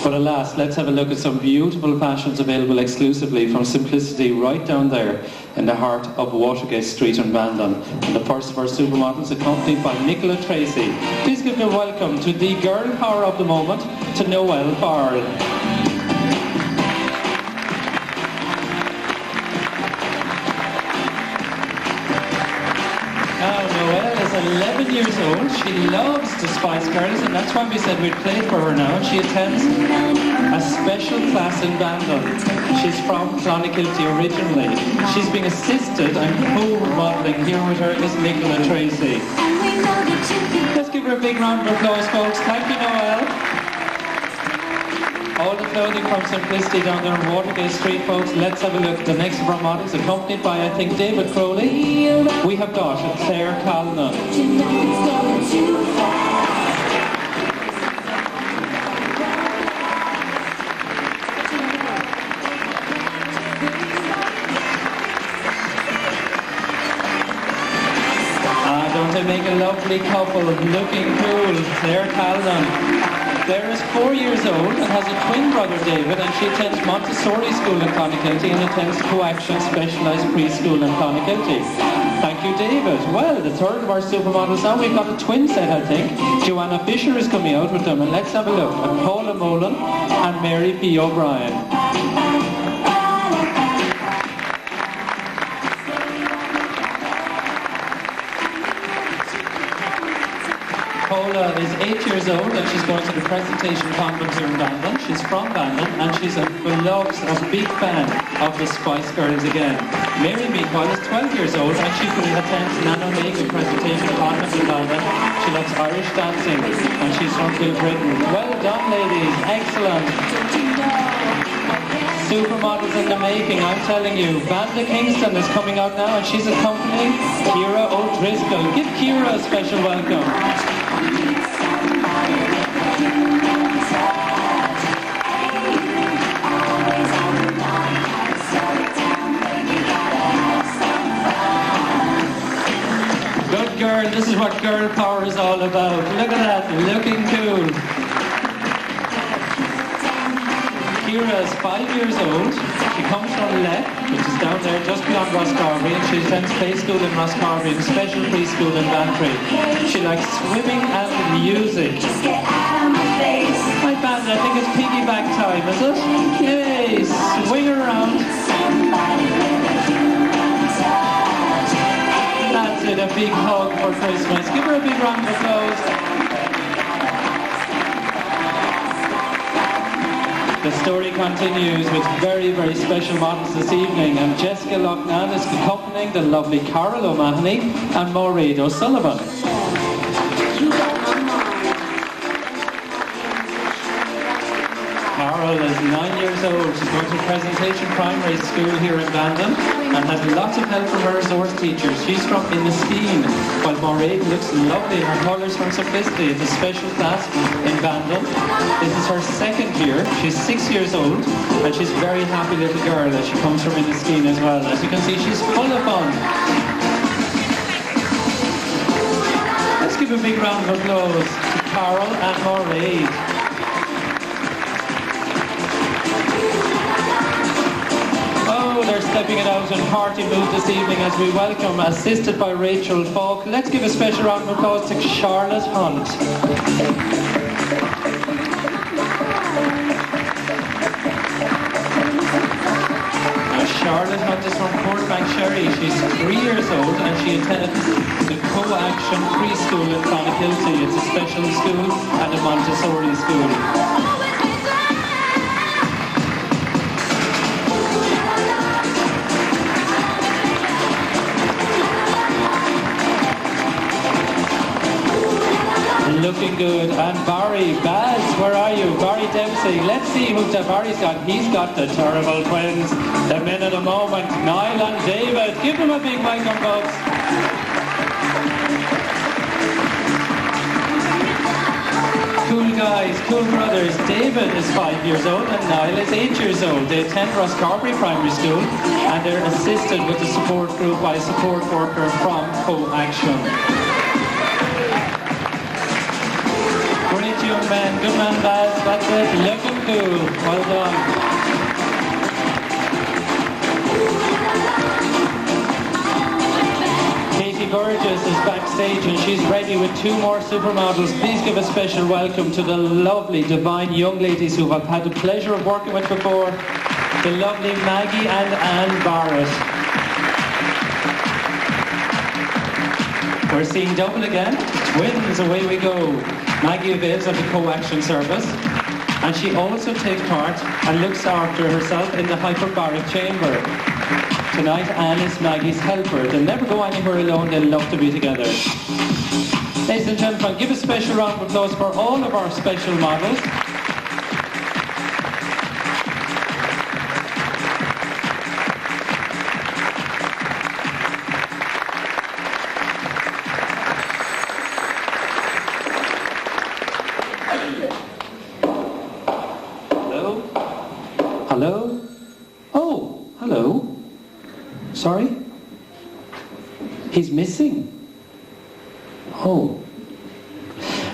But alas, let's have a look at some beautiful fashions available exclusively from Simplicity right down there in the heart of Watergate Street in Bandon. And the first of our supermodels, accompanied by Nicola Tracy. Please give a welcome to the girl power of the moment, to Noelle Farrell. Now, Noelle is 11 years old. She loves the Spice Girls, and that's why we said we'd play for her now. She attends a special class in Bandon. She's from Clonakilty originally. She's being assisted and co-modelling. Here with her is Nicola Tracy. Let's give her a big round of applause, folks. Thank you, Noelle. All the clothing from Simplicity down there on Watergate Street, folks. Let's have a look at the next of our models, accompanied by, I think, David Crowley. We have got Claire Calnan. Don't they make a lovely couple, looking cool? Claire Calnan. Claire is 4 years old and has a twin brother, David, and she attends Montessori School in Clonakilty and attends Co-Action Specialised Preschool in Clonakilty. Thank you, David. Well, the third of our supermodels now, we've got a twin set, I think. Joanna Fisher is coming out with them, and let's have a look at Paula Molan and Mary P. O'Brien. Paula is 8 years old and she's going to the presentation convent here in Bandon. She's from Bandon and she's a big fan of the Spice Girls again. Mary, meanwhile, is 12 years old and she attends Nano Megan presentation convent in Bandon. She loves Irish dancing and she's from Kilbrittain. Well done, ladies. Excellent. Supermodels in the making, I'm telling you. Vanda Kingston is coming out now and she's accompanying Ciara O'Driscoll. Give Ciara a special welcome. Good girl, this is what girl power is all about. Look at that, looking cool. Ciara is 5 years old. She comes from Leck, which is down there just beyond Roscarvey, and she attends play school in Roscarvey and special preschool in Bantry. She likes swimming and music. My band, I think it's piggyback time, is it? Yay! Swing around. That's it, with a big hug for Christmas. Give her a big round of applause. The story continues with very, very special models this evening, and Jessica Loughnane is accompanying the lovely Carol O'Mahony and Maureen O'Sullivan. Carol is 9 years old. She's going to Presentation Primary School here in Bandon and has lots of help from her resource teachers. She's from Inniskeen, while Maureen looks lovely in her colours from Simplicity. It's a special class in Bandon. This is her second year. She's 6 years old and she's a very happy little girl as she comes from Inniskeen as well. As you can see, she's full of fun. Let's give a big round of applause to Carol and Maureen. They're stepping it out in party mood this evening as we welcome, assisted by Rachel Falk. Let's give a special round of applause to Charlotte Hunt. Now, Charlotte Hunt is from Cork, She's 3 years old and she attends the Co-Action Preschool in Clonakilty. It's a special school and a Montessori school. Looking good. And Barry, Baz, where are you? Barry Dempsey. Let's see who Barry's got. He's got the terrible twins. The men of the moment, Niall and David. Give them a big welcome, folks. Cool guys, cool brothers. David is 5 years old and Niall is 8 years old. They attend Roscarbery Primary School and they're assisted with the support group by a support worker from Co-Action. Young man, good man, Baz, that's it, looking cool, well done. Katie Burgess is backstage and she's ready with 2 more supermodels. Please give a special welcome to the lovely, divine young ladies who I've had the pleasure of working with before, the lovely Maggie and Anne Barrett. We're seeing double again, twins, away we go. Maggie avails of the Co-Action service and she also takes part and looks after herself in the hyperbaric chamber. Tonight Anne is Maggie's helper. They'll never go anywhere alone, they'll love to be together. Ladies and gentlemen, give a special round of applause for all of our special models. Hello? Oh, hello. Sorry? He's missing. Oh.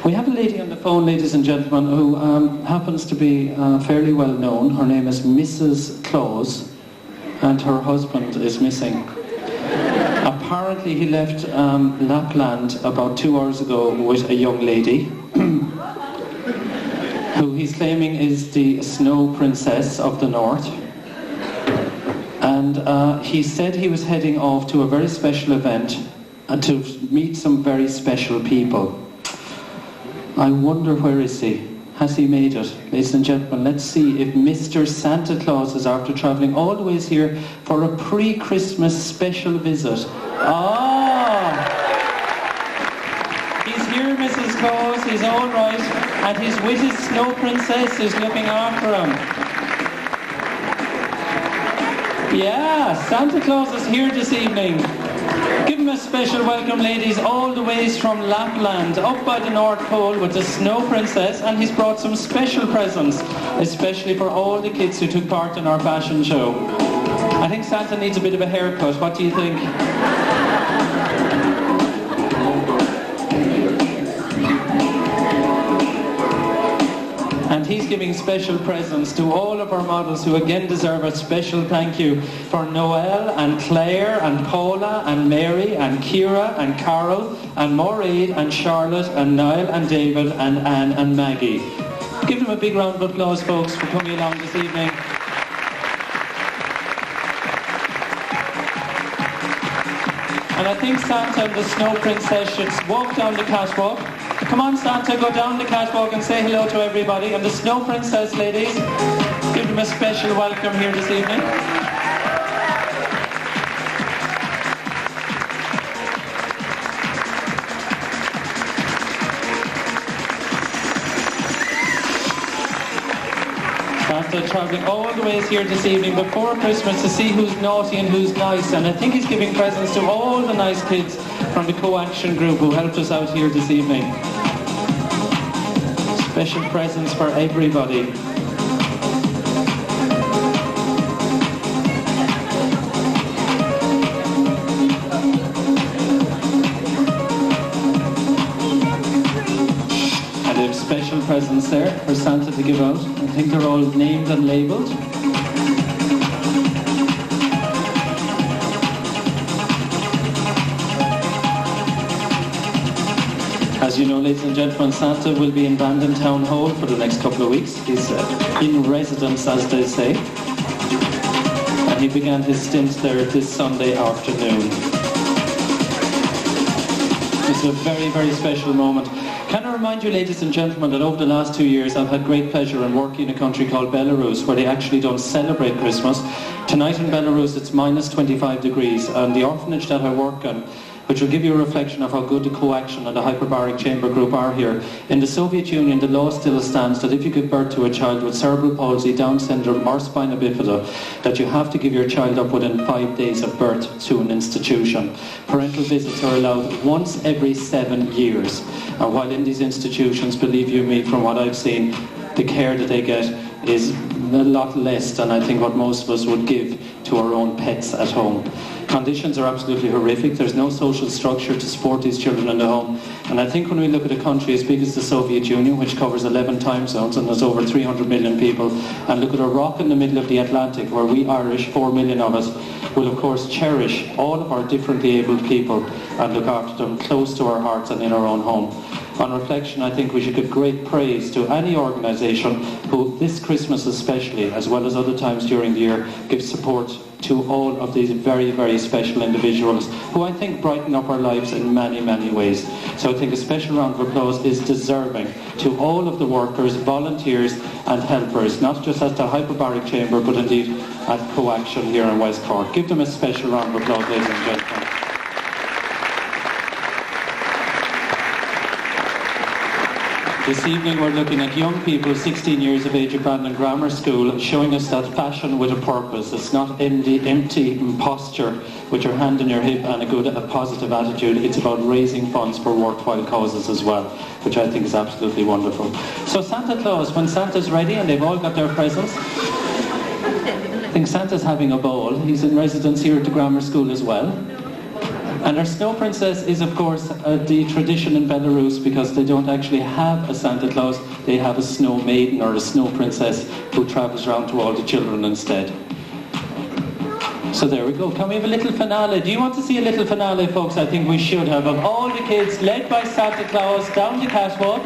We have a lady on the phone, ladies and gentlemen, who happens to be fairly well known. Her name is Mrs. Claus, and her husband is missing. Apparently he left Lapland about 2 hours ago with a young lady who he's claiming is the snow princess of the north. And he said he was heading off to a very special event to meet some very special people. I wonder, where is he? Has he made it? Ladies and gentlemen, let's see if Mr. Santa Claus is after travelling all the way here for a pre-Christmas special visit. He's here, Mrs. Claus, he's all right, and he's with his snow princess who's looking after him. Yeah, Santa Claus is here this evening. Give him a special welcome, ladies, all the ways from Lapland, up by the North Pole with the Snow Princess, and he's brought some special presents, especially for all the kids who took part in our fashion show. I think Santa needs a bit of a haircut. What do you think? And he's giving special presents to all of our models who again deserve a special thank you, for Noelle and Claire and Paula and Mary and Ciara and Carol and Maureen and Charlotte and Niall and David and Anne and Maggie. Give them a big round of applause, folks, for coming along this evening. And I think Santa and the Snow Princess should walk down the catwalk. Come on, Santa, go down the catwalk and say hello to everybody. And the Snow Princess, ladies, give them a special welcome here this evening. Santa travelling all the ways here this evening before Christmas to see who's naughty and who's nice, and I think he's giving presents to all the nice kids from the co-action group who helped us out here this evening. Special presents for everybody. Special presents there for Santa to give out. I think they're all named and labelled. As you know, ladies and gentlemen, Santa will be in Bandon Town Hall for the next couple of weeks. He's in residence, as they say. And he began his stint there this Sunday afternoon. It's a very, very special moment. Can I remind you, ladies and gentlemen, that over the last 2 years I've had great pleasure in working in a country called Belarus, where they actually don't celebrate Christmas. Tonight in Belarus it's minus 25 degrees, and the orphanage that I work in, which will give you a reflection of how good the co-action and the hyperbaric chamber group are here. In the Soviet Union, the law still stands that if you give birth to a child with cerebral palsy, Down syndrome or spina bifida, that you have to give your child up within 5 days of birth to an institution. Parental visits are allowed once every 7 years. And while in these institutions, believe you me, from what I've seen, the care that they get is a lot less than I think what most of us would give to our own pets at home. Conditions are absolutely horrific. There's no social structure to support these children in the home. And I think when we look at a country as big as the Soviet Union, which covers 11 time zones and there's over 300 million people, and look at a rock in the middle of the Atlantic where we Irish, 4 million of us, will of course cherish all of our differently abled people and look after them close to our hearts and in our own home. On reflection, I think we should give great praise to any organisation who, this Christmas especially, as well as other times during the year, gives support to all of these very, very special individuals who I think brighten up our lives in many, many ways. So I think a special round of applause is deserving to all of the workers, volunteers and helpers, not just at the hyperbaric chamber, but indeed at co-action here in West Cork. Give them a special round of applause, ladies and gentlemen. This evening we're looking at young people 16 years of age at Bandon Grammar School, showing us that fashion with a purpose. It's not empty imposture with your hand on your hip and a positive attitude. It's about raising funds for worthwhile causes as well, which I think is absolutely wonderful. So Santa Claus, when Santa's ready and they've all got their presents, I think Santa's having a ball. He's in residence here at the grammar school as well. And our Snow Princess is, of course, the tradition in Belarus, because they don't actually have a Santa Claus, they have a Snow Maiden or a Snow Princess who travels around to all the children instead. So there we go. Can we have a little finale? Do you want to see a little finale, folks? I think we should have, of all the kids led by Santa Claus down the catwalk.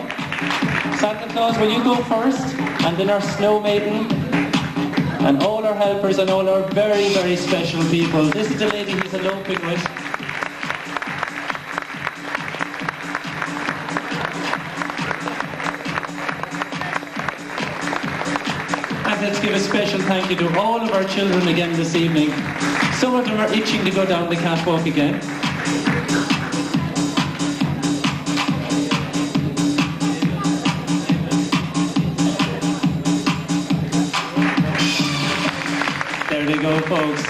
Santa Claus, will you go first? And then our Snow Maiden and all our helpers and all our very, very special people. This is the lady he's eloping with. Let's give a special thank you to all of our children again this evening. Some of them are itching to go down the catwalk again. There they go, folks.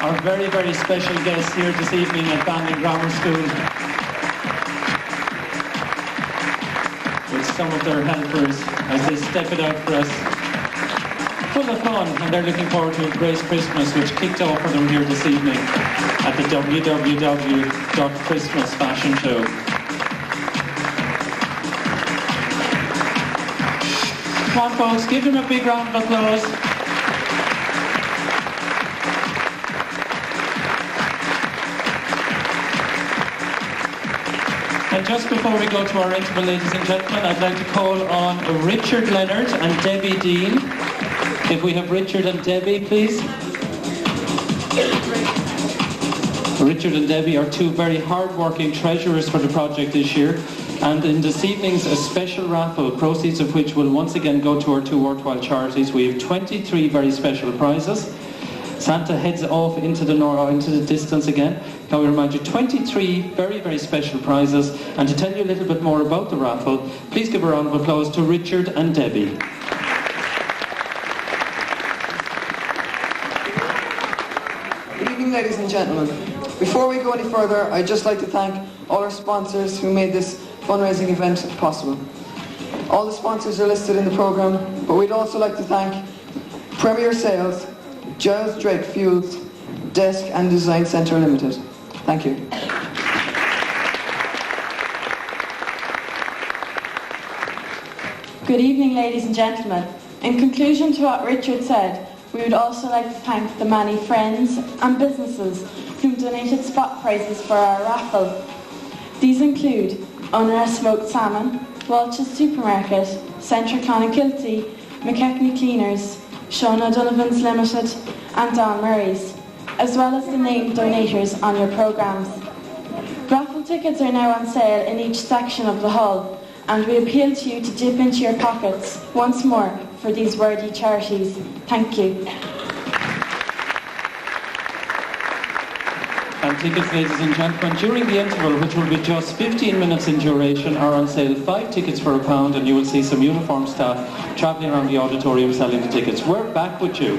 Our very, very special guests here this evening at Bandon Grammar School, with some of their helpers as they step it out for us. Full of fun, and they're looking forward to a great Christmas, which kicked off for them here this evening at the www.christmas fashion show. Come on, folks, give them a big round of applause. And just before we go to our interval, ladies and gentlemen, I'd like to call on Richard Leonard and Debbie Dean. If we have Richard and Debbie, please. Richard and Debbie are two very hard-working treasurers for the project this year, and in this evening's a special raffle, proceeds of which will once again go to our two worthwhile charities. We have 23 very special prizes. Santa heads off into the distance again. Can we remind you, 23 very, very special prizes. And to tell you a little bit more about the raffle, please give a round of applause to Richard and Debbie. Good evening, ladies and gentlemen. Before we go any further, I'd just like to thank all our sponsors who made this fundraising event possible. All the sponsors are listed in the programme, but we'd also like to thank Premier Sales, Giles Drake Fuels, Desk and Design Centre Limited. Thank you. Good evening, ladies and gentlemen. In conclusion to what Richard said, we would also like to thank the many friends and businesses who donated spot prizes for our raffle. These include Unra Smoked Salmon, Walsh's Supermarket, Central Clonakilty, McKechnie Cleaners, Sean O'Donovan's Limited and Don Murray's, as well as the named donators on your programmes. Raffle tickets are now on sale in each section of the hall, and we appeal to you to dip into your pockets once more for these worthy charities. Thank you. And tickets, ladies and gentlemen, during the interval, which will be just 15 minutes in duration, are on sale 5 tickets for £1, and you will see some uniformed staff travelling around the auditorium selling the tickets. We're back with you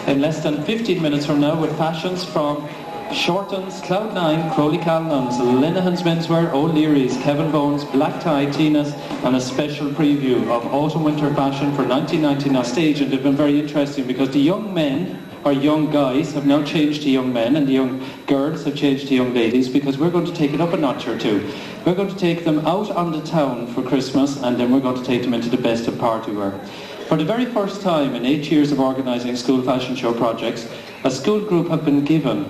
in less than 15 minutes from now with fashions from Shortons, Cloud9, Crowley Callan's, Linehan's Menswear, O'Leary's, Kevin Bones, Black Tie, Tina's, and a special preview of autumn-winter fashion for 1999 stage. And they've been very interesting because the young men or young guys have now changed to young men, and the young girls have changed to young ladies, because we're going to take it up a notch or two. We're going to take them out on the town for Christmas, and then we're going to take them into the best of party wear. For the very first time in 8 years of organising school fashion show projects, a school group have been given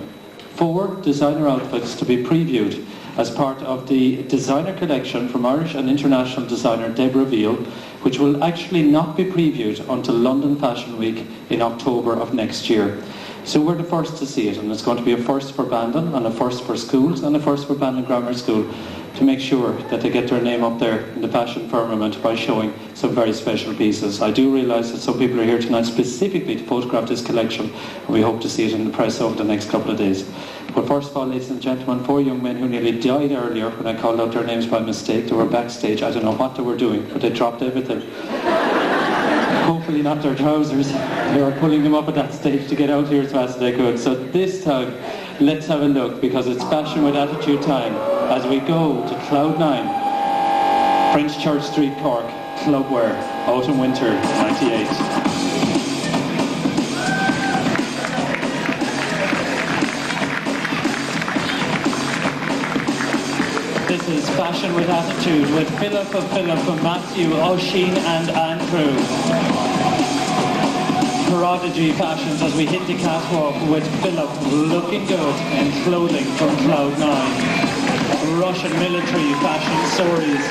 4 designer outfits to be previewed as part of the designer collection from Irish and international designer Deborah Veal, which will actually not be previewed until London Fashion Week in October of next year. So we're the first to see it, and it's going to be a first for Bandon, and a first for schools, and a first for Bandon Grammar School, to make sure that they get their name up there in the fashion firmament by showing some very special pieces. I do realise that some people are here tonight specifically to photograph this collection, and we hope to see it in the press over the next couple of days. But first of all, ladies and gentlemen, 4 young men who nearly died earlier when I called out their names by mistake. They were backstage. I don't know what they were doing, but they dropped everything. Hopefully not their trousers. They were pulling them up at that stage to get out here as fast as they could. So this time, let's have a look, because it's Fashion with Attitude time as we go to Cloud9, French Church Street, Cork, Clubwear, Autumn Winter 98. This is Fashion with Attitude with Philip of Matthew, Oisin and Andrew. Prodigy fashions as we hit the catwalk with Philip looking good in clothing from Cloud9. Russian military fashion stories.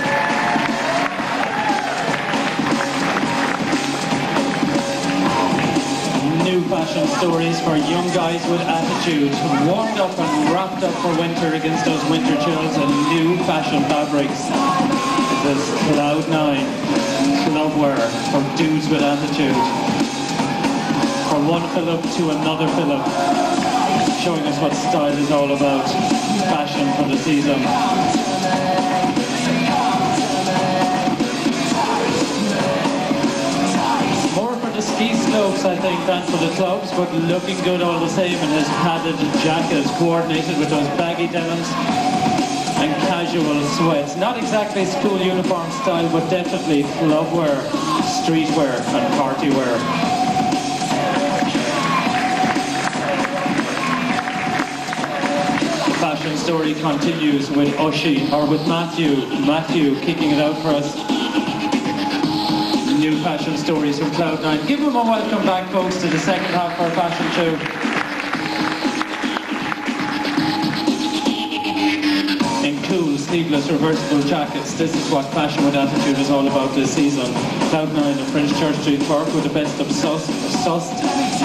New fashion stories for young guys with attitude, warmed up and wrapped up for winter against those winter chills, and new fashion fabrics. This is Cloud9 Clubwear for dudes with attitude. From one Philip to another Philip, showing us what style is all about. Fashion for the season. The ski slopes, I think, than for the clubs, but looking good all the same in his padded jacket, coordinated with those baggy denims and casual sweats. Not exactly school uniform style, but definitely clubwear, streetwear and party wear. The fashion story continues with Oisin, or with Matthew kicking it out for us. New fashion stories from Cloud9. Give them a welcome back, folks, to the second half of our fashion show. In cool, sleeveless, reversible jackets, this is what Fashion with Attitude is all about this season. Cloud9 of French Church Street, Cork, with the best of sussed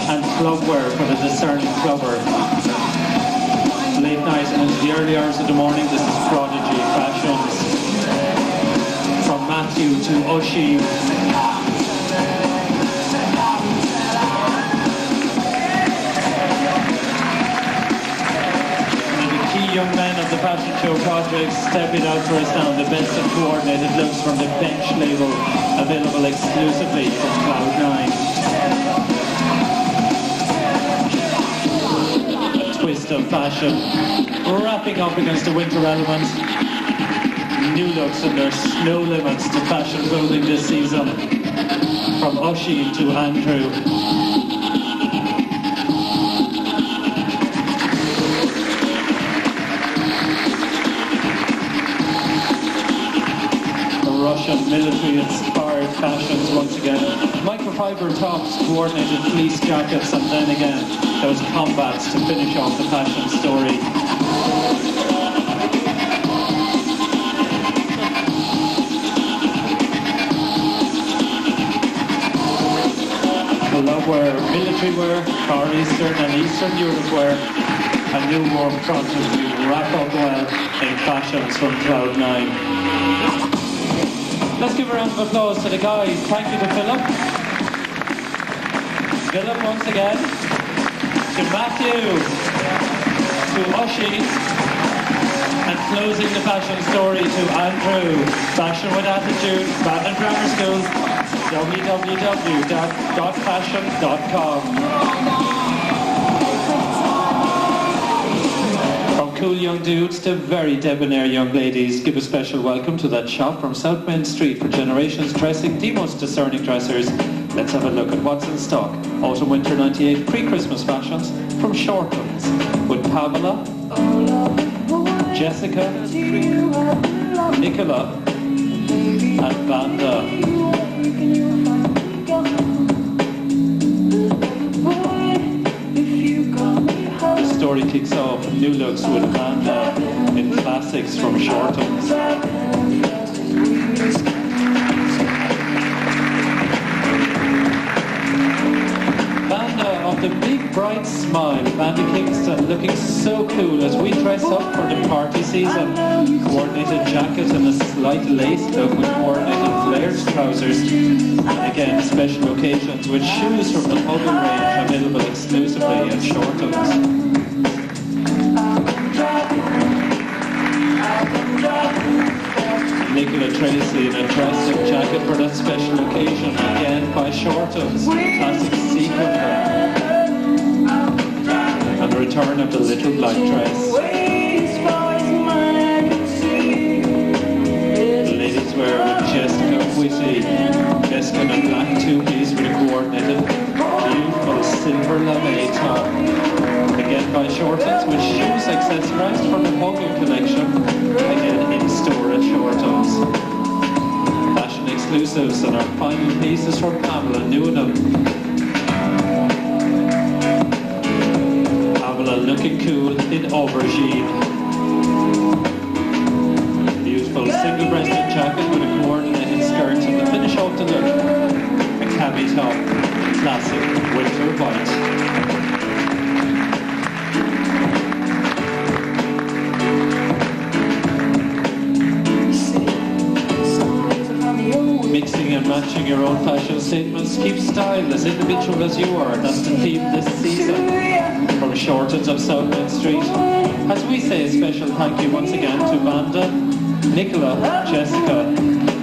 and clubwear for the discerning clubber. Ladies late night and into the early hours of the morning. This is Prodigy Fashions. From Matthew to Oshie. Young men of the fashion show project stepping out for us now. The best of coordinated looks from the Bench label, available exclusively from Cloud9. A twist of fashion, wrapping up against the winter element. New looks and there's no limits to fashion clothing this season. From Oshie to Andrew. Russian military-inspired fashions once again. Microfiber tops, coordinated fleece jackets, and then again those combats to finish off the fashion story. Love wear, military wear, Far Eastern and Eastern Europe wear, and new warm front as we wrap up well in fashions from Cloud9. Let's give a round of applause to the guys. Thank you to Philip. Philip once again. To Matthew. To Oshie. And closing the fashion story to Andrew. Fashion with Attitude, Bandon Grammar School. www.fashion.com. Cool young dudes to very debonair young ladies, give a special welcome to that shop from South Main Street for generations dressing the most discerning dressers. Let's have a look at what's in stock. Autumn Winter 98 pre-Christmas fashions from Shortlands with Pamela, Jessica, Nicola and Bandon. The story kicks off new looks with Bandon in classics from Shortlands. Bandon of the big bright smile, Bandon Kingston looking so cool as we dress up for the party season. Coordinated jacket and a slight lace look with coordinated flared trousers. And again, special occasions with shoes from the Huggle range available exclusively at Shortlands. Nicola Tracy in a dress and jacket for that special occasion, again by Shortlands, classic sequin. And the return of the little black dress. The ladies wear with Jessica Whitty, Jessica in a black two-piece with a coordinated, beautiful silver lame top. Again by Shortlands with shoes accessorized for the Huggle collection, again in store at Shortlands. Fashion exclusives and our final pieces from Pamela Newnham. Pamela looking cool in aubergine. Beautiful single-breasted jacket with a coordinated skirt and the finish off the look, a cami top, classic winter white. Mixing and matching your own fashion statements. Keep style as individual as you are. That's the theme this season. From Shortlands of South Main Street. As we say a special thank you once again to Bandon, Nicola, Jessica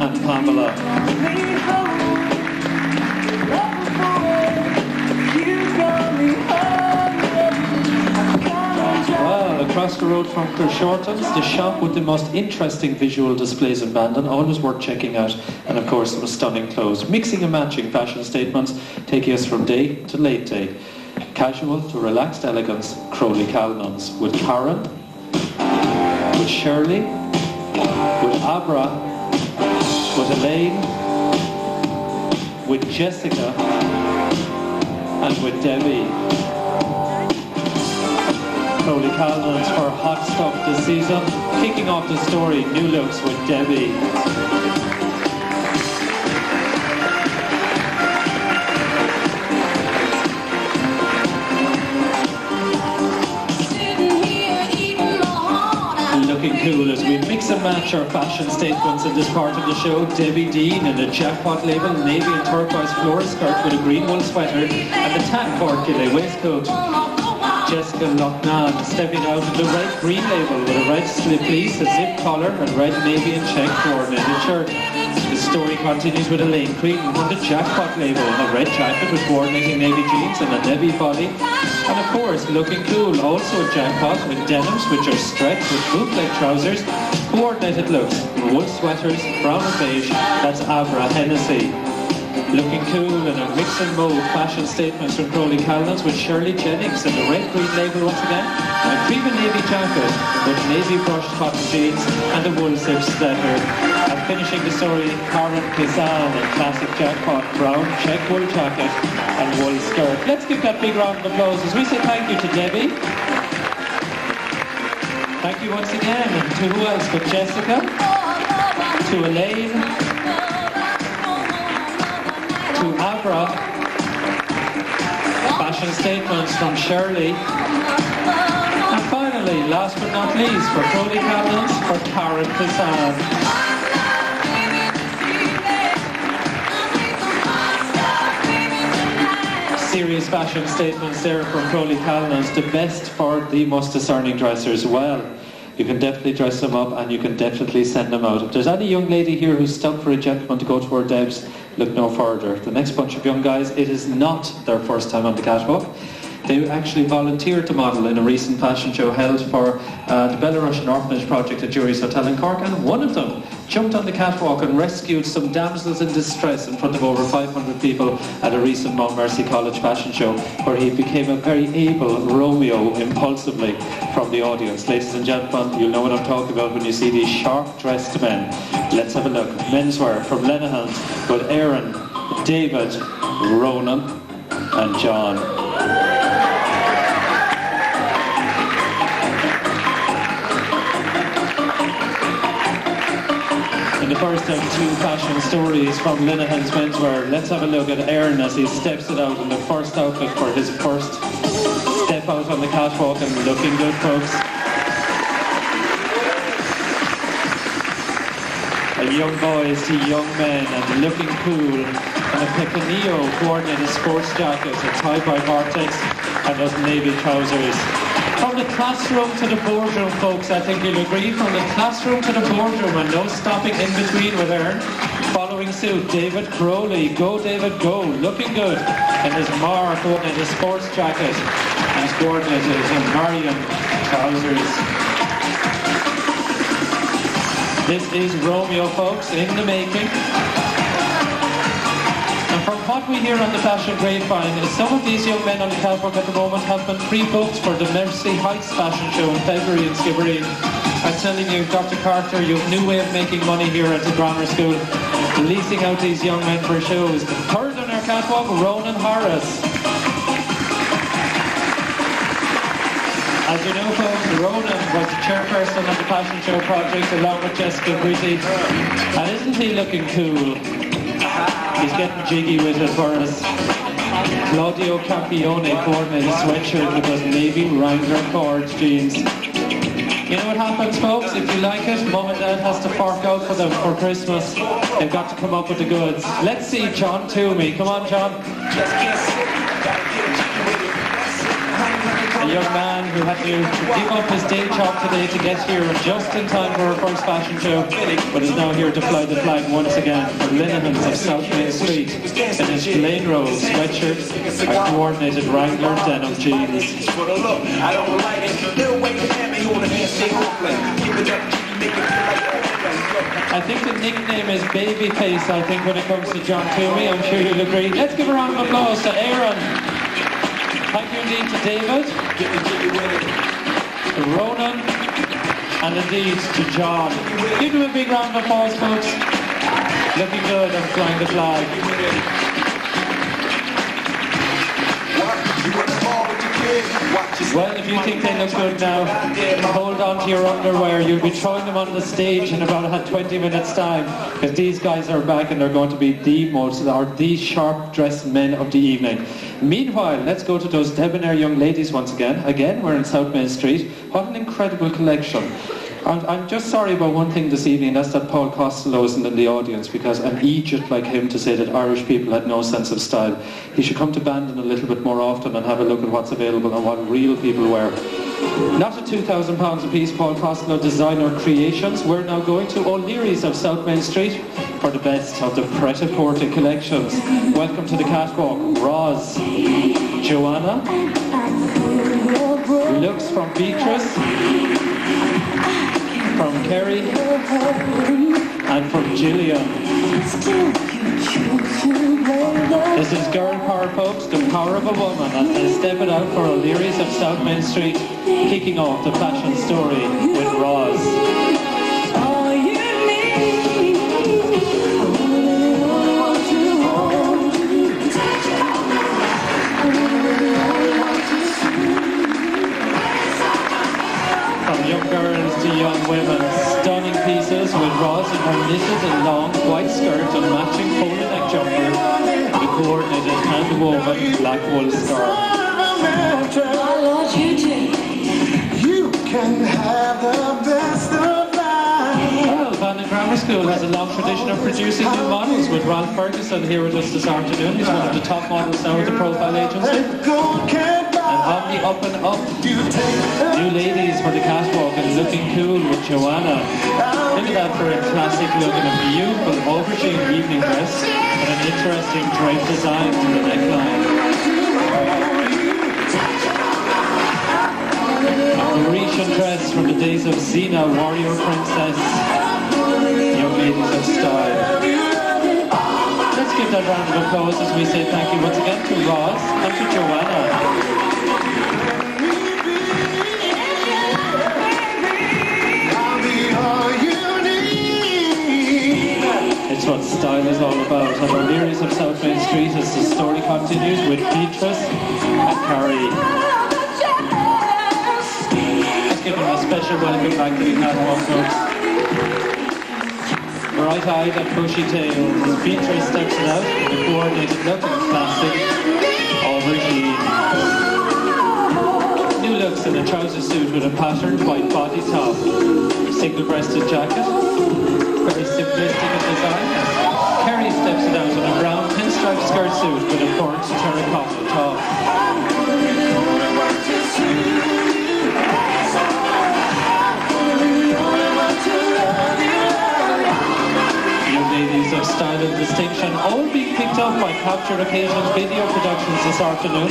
and Pamela. Well, across the road from Shortlands, the shop with the most interesting visual displays in Bandon, always worth checking out, and of course some stunning clothes. Mixing and matching fashion statements taking us from day to late day. Casual to relaxed elegance, Crowley Calnons with Karen, with Shirley, with Abra, with Elaine, with Jessica and with Debbie. Crowley Calnons for hot stuff this season. Kicking off the story, new looks with Debbie. Sitting here eating and match our fashion statements in this part of the show. Debbie Dean in a jackpot label, navy and turquoise floor skirt with a green wool sweater and a tan Cork waistcoat. Jessica Lochnan stepping out of the red green label with a red slip fleece, a zip collar and red navy and check coordinated shirt. The story continues with Elaine Creedon on the jackpot label, a red jacket with coordinating navy jeans and a navy body. And of course, looking cool, also a jackpot with denims which are stretched with bootleg trousers, coordinated looks, wool sweaters, brown and beige, that's Abra Hennessy. Looking cool in a mix and mold fashion statements from Crowley Callans with Shirley Jennings in the red green label once again, and a cream and navy jacket with navy brushed cotton jeans and a wool zip sweater. And finishing the story, Karen Kazan in classic jackpot brown check wool jacket and wool skirt. Let's give that big round of applause as we say thank you to Debbie. Thank you once again, and to who else but Jessica, to Elaine, to Abra, fashion statements from Shirley, and finally, last but not least, for Crowley Callans, for Karen Kazan. Serious fashion statements there from Crowley Callans, the best for the most discerning dressers. Well, you can definitely dress them up and you can definitely send them out. If there's any young lady here who's stuck for a gentleman to go to her Debs, look no further. The next bunch of young guys, it is not their first time on the catwalk. They actually volunteered to model in a recent fashion show held for the Belarusian Orphanage Project at Jury's Hotel in Cork, and one of them jumped on the catwalk and rescued some damsels in distress in front of over 500 people at a recent Mount Mercy College fashion show, where he became a very able Romeo impulsively from the audience. Ladies and gentlemen, you'll know what I'm talking about when you see these sharp-dressed men. Let's have a look. Menswear from Lenahan's with Aaron, David, Ronan and John. In the first of two fashion stories from Linehan's Menswear, let's have a look at Aaron as he steps it out in the first outfit for his first step out on the catwalk, and looking good, folks. A young boys to young men and looking cool, and a Pecanillo coordinated sports jacket, a tie by Vortex and those navy trousers. From the classroom to the boardroom, folks, I think you'll agree. From the classroom to the boardroom, and no stopping in between with Aaron. Following suit, David Crowley. Go, David, go. Looking good in his Mar coordinated sports jacket and his coordinated Marion trousers. This is Romeo, folks, in the making. And from what we hear on the fashion grapevine, is some of these young men on the catwalk at the moment have been pre-booked for the Mercy Heights fashion show in February in Skibbereen. I'm telling you, Dr. Carter, you have a new way of making money here at the grammar school, leasing out these young men for shows. Third on our catwalk, Ronan Harris. As you know, folks, Ronan was the chairperson of the fashion show project along with Jessica Britty. And isn't he looking cool? He's getting jiggy with it for us. Claudio Campione coordinated sweatshirt with those navy Wrangler cords jeans. You know what happens, folks? If you like it, Mum and Dad has to fork out for them for Christmas. They've got to come up with the goods. Let's see John Toomey. Come on, John. A young man who had to give up his day job today to get here just in time for our first fashion show, but is now here to fly the flag once again from Linehan's of South Main Street in his plain rose sweatshirt and coordinated Wrangler denim jeans. I think the nickname is Babyface, I think, when it comes to John Toomey. I'm sure you'll agree. Let's give a round of applause to Aaron. Thank you indeed to David, to Ronan, and indeed to John. Give them a big round of applause, folks. Looking good and flying the flag. Well, if you think they look good now, hold on to your underwear. You'll be throwing them on the stage in about 20 minutes time, because these guys are back and they're going to be the sharp-dressed men of the evening. Meanwhile, let's go to those debonair young ladies once again. Again, we're in South Main Street. What an incredible collection. I'm just sorry about one thing this evening, that's that Paul Costello isn't in the audience, because an Egypt like him to say that Irish people had no sense of style. He should come to Bandon a little bit more often and have a look at what's available and what real people wear. Not at £2,000 a piece, Paul Costello designer creations. We're now going to O'Leary's of South Main Street for the best of the Pret-a-Porter collections. Welcome to the catwalk, Roz, Joanna, looks from Beatrice, from Kerry, and from Gillian. This is girl power, folks, the power of a woman, as they step it out for O'Leary's of South Main Street, kicking off the fashion story with Roz. Young girls to young women, stunning pieces with Roz in her knitted and long white skirt and matching polo neck jumper, the coordinated hand-woven black wool scarf. You can have the best of life. Well, Bandon Grammar School has a long tradition of producing new models, with Ralph Ferguson here with us this afternoon. He's one of the top models now at the Profile Agency. And on the up and up, new ladies for the catwalk and looking cool with Joanna. Look at that for a classic look in a beautiful aubergine evening dress and an interesting drape design to the neckline. A Grecian dress from the days of Xena, warrior princess. Young ladies of style. Let's give that round of applause as we say thank you once again to Roz and to Joanna. It's what style is all about. And O'Leary's of South Main Street as the story continues with Beatrice and Carrie. Let's give them a special welcome back to the catwalk, folks. Bright-eyed and bushy-tailed as Beatrice steps it out in the coordinated look in classic aubergine. New looks in a trouser suit with a patterned white body top, single-breasted jacket, very simplistic in design. Kerry steps it out in a brown pinstripe skirt suit with a burnt terracotta top. Young ladies of style and distinction, all being picked up by Captured Occasions Video Productions this afternoon.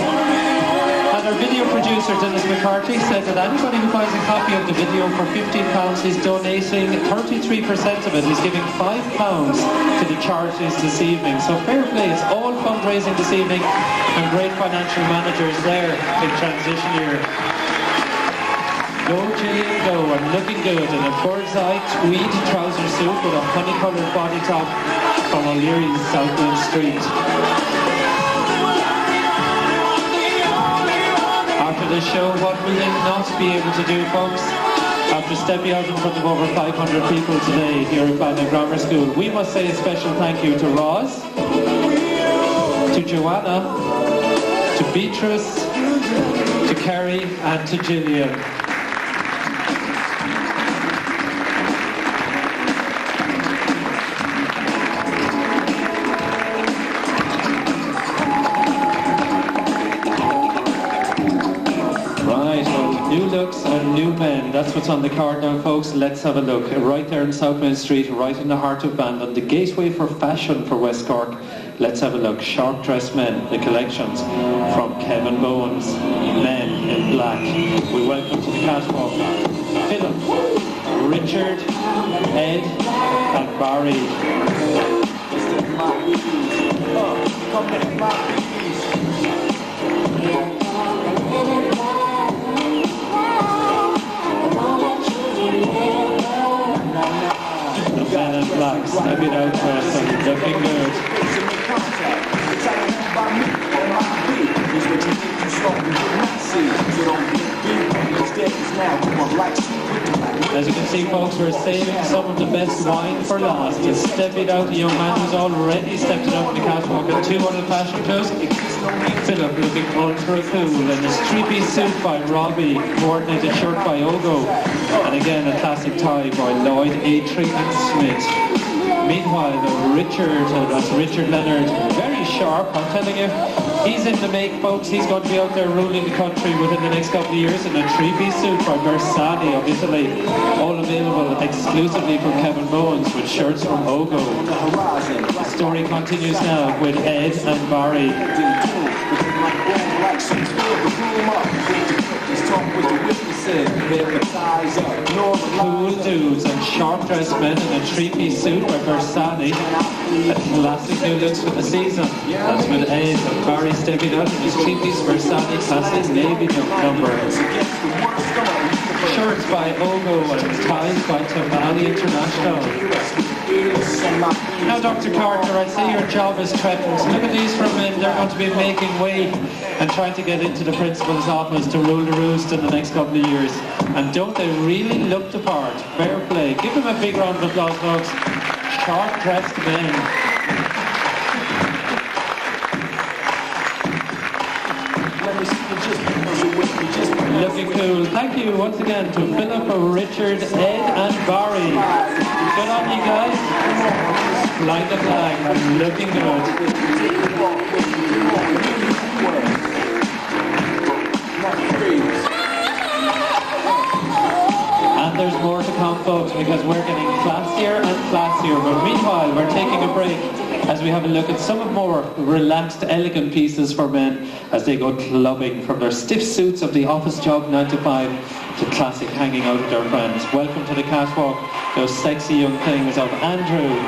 And our video producer, Dennis McCarthy, said that anybody who buys a copy of the video for £15, he's donating 33% of it. He's giving £5 to the charities this evening. So fair play, it's all fundraising this evening and great financial managers there in transition year. Go Gillian, go, and looking good in a bird's eye tweed trouser suit with a honey-coloured body top from O'Leary's South Main Street. After this show, what will they not be able to do, folks? After stepping out in front of over 500 people today here at Bandon Grammar School, we must say a special thank you to Roz, to Joanna, to Beatrice, to Kerry, and to Gillian. New looks and new men. That's what's on the card now, folks. Let's have a look. Right there in South Main Street, right in the heart of Bandon, the gateway for fashion for West Cork. Let's have a look. Sharp dressed men, the collections from Kevin Bowen's Men in Black. We welcome to the catwalk Philip, Richard, Ed, and Barry. The Men in Black stepping out for us and looking good. As you can see, folks, we're saving some of the best wine for last. It's stepping out a young man who's already stepped it out in the catwalk at 200 fashion shows. Philip looking ultra cool in his three-piece suit by Robbie, coordinated shirt by Ogo, and again a classic tie by Lloyd, Atri and Smith. Meanwhile, that's Richard Leonard, very sharp, I'm telling you. He's in the make, folks. He's going to be out there ruling the country within the next couple of years in a three-piece suit by Bersani of Italy. All available exclusively from Kevin Bowens with shirts from Ogo. The story continues now with Ed and Barry. Cool dudes and sharp-dressed men in a three-piece suit by Bersani. A classic new looks for the season. That's with Ed and Barry stepping out in his three-piece Bersani classic navy number. Shirts by Ogo and ties by Tamale International. Now, Dr. Carter, I see your job is threatened. Look at these from men. They're going to be making way and trying to get into the principal's office to rule the roost in the next couple of years. And don't they really look the part? Fair play. Give them a big round of applause, folks. Sharp-dressed men. Looking cool. Thank you once again to Philip, Richard, Ed and Barry. Good on you guys. Flying the flag. Looking good. And there's more to come, folks, because we're getting classier and classier. But meanwhile, we're taking a break as we have a look at some of more relaxed, elegant pieces for men as they go clubbing from their stiff suits of the office job 9 to 5 to classic hanging out with their friends. Welcome to the catwalk, those sexy young things of Andrew,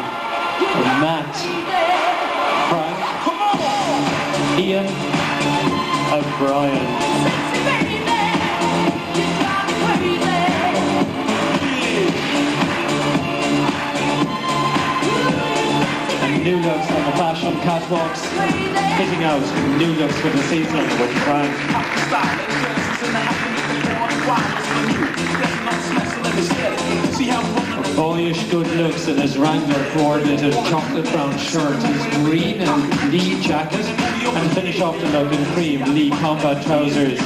Matt, Frank, Ian and Brian. New looks on the fashion catwalks, picking out new looks for the season with Frank. Boyish good looks in his Wrangler coordinated chocolate brown shirt, his green and Lee jacket, and finish off the look in cream Lee combat trousers.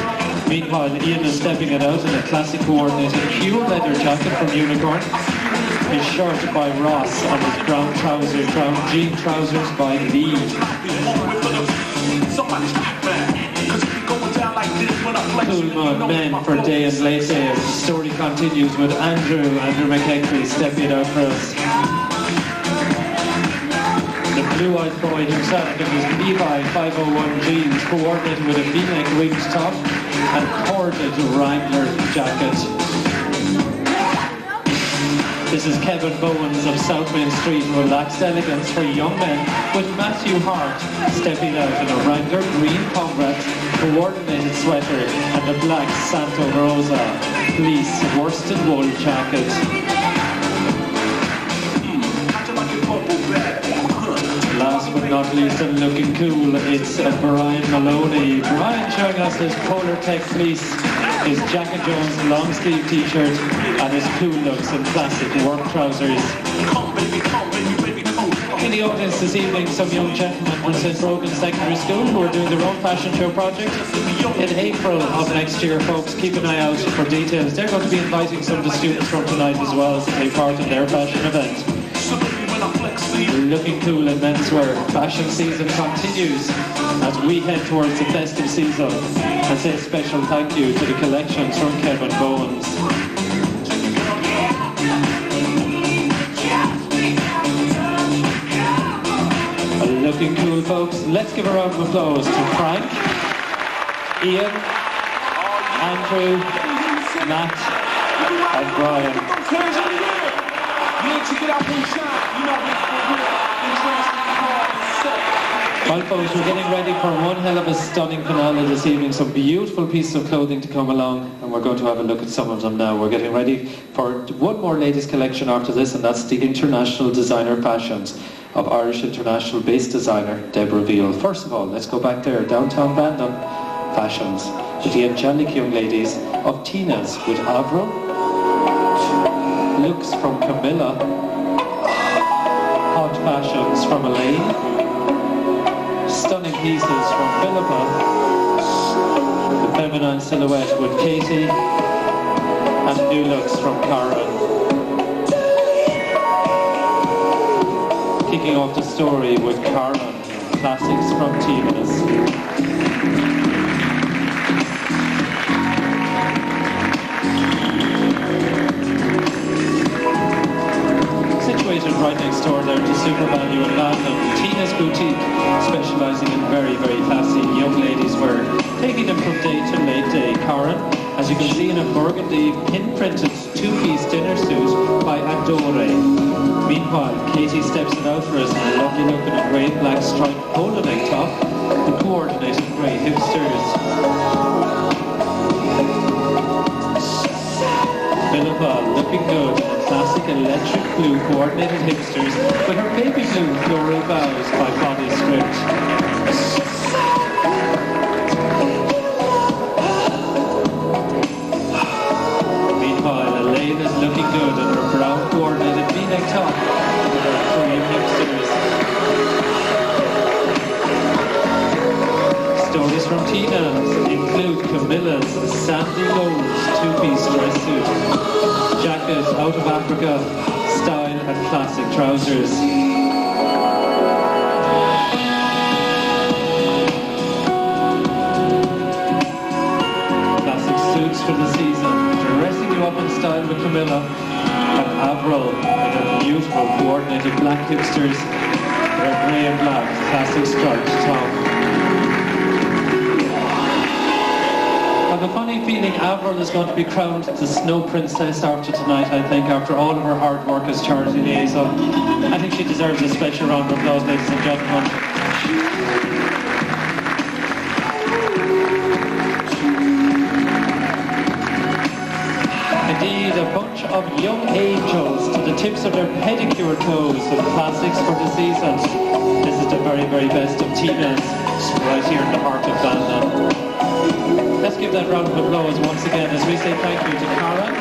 Meanwhile, Ian is stepping it out in a classic coordinated pure leather jacket from Unicorn. His shirt by Ross and his brown trousers, brown jean trousers by Lee. Cool men for day and late day as the story continues with Andrew McKechnie stepping it out for us. The blue-eyed boy himself in his Levi 501 jeans coordinated with a V-neck ringed top and corded Wrangler jacket. This is Kevin Bowens of South Main Street, relaxed elegance for young men, with Matthew Hart stepping out in a Wrangler green combat, coordinated sweater and a black Santa Rosa fleece worsted wool jacket. Last but not least, and looking cool, it's Brian Maloney. Brian showing us his Polar Tech fleece, his Jack and Jones long sleeve t-shirt and his cool looks and classic work trousers. In the audience this evening, some young gentlemen from St. Brogan Secondary School who are doing their own fashion show project. In April of next year, folks, keep an eye out for details. They're going to be inviting some of the students from tonight as well to take part in their fashion event. Looking cool in menswear, fashion season continues as we head towards the festive season, and say a special thank you to the collections from Kevin Bowens. Looking cool, folks. Let's give a round of applause to Frank, Ian, Andrew, Matt and Brian. Well, folks, we're getting ready for one hell of a stunning finale this evening. Some beautiful pieces of clothing to come along, and we're going to have a look at some of them now. We're getting ready for one more ladies' collection after this, and that's the International Designer Fashions of Irish International based designer Deborah Veal. First of all, let's go back there, downtown Bandon Fashions, with the angelic young ladies of Tina's with Avro, looks from Camilla, Hot Fashions from Elaine, stunning pieces from Philippa. The feminine silhouette with Katie. And new looks from Karen. Kicking off the story with Karen. Classics from Tina's. Situated right next door there to Super Value in Bandon, Tina's Boutique, specialising in very, very classy young ladies' wear, taking them from day to late day. Karen, as you can see, in a burgundy pin-printed two-piece dinner suit by Adore. Meanwhile, Katie steps it out for us in a lovely look in a grey and black striped polo neck top and coordinated grey hipsters. Philippa looking good in a classic electric blue coordinated hipsters with her baby blue floral bows by Body Script. Meanwhile, Elaine is looking good in her brown coordinated V-neck top with her cream hipsters. Stories from Tina's include Camilla's Sandy Lowe's two-piece dress suit, jacket out of Africa, style and classic trousers. Classic suits for the season, dressing you up in style with Camilla, and Avril in her beautiful coordinated black hipsters, their grey and black classic striped top. I have a funny feeling Avril is going to be crowned the Snow Princess after tonight, I think, after all of her hard work as charity liaison. I think she deserves a special round of applause, ladies and gentlemen. Indeed, a bunch of young angels to the tips of their pedicure toes with classics for the season. This is the very, very best of Tina's, right here in the heart of Bandon. Let's give that round of applause once again as we say thank you to Karen,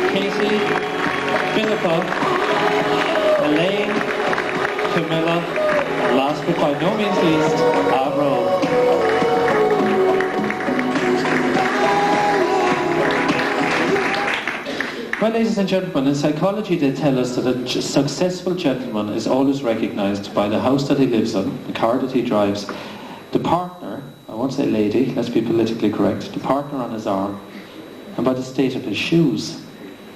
Katie, Philippa, Elaine, Camilla, and last but by no means least, Avril. Well, ladies and gentlemen, in psychology they tell us that a successful gentleman is always recognised by the house that he lives in, the car that he drives, the partner, I won't say lady, let's be politically correct, the partner on his arm, and by the state of his shoes.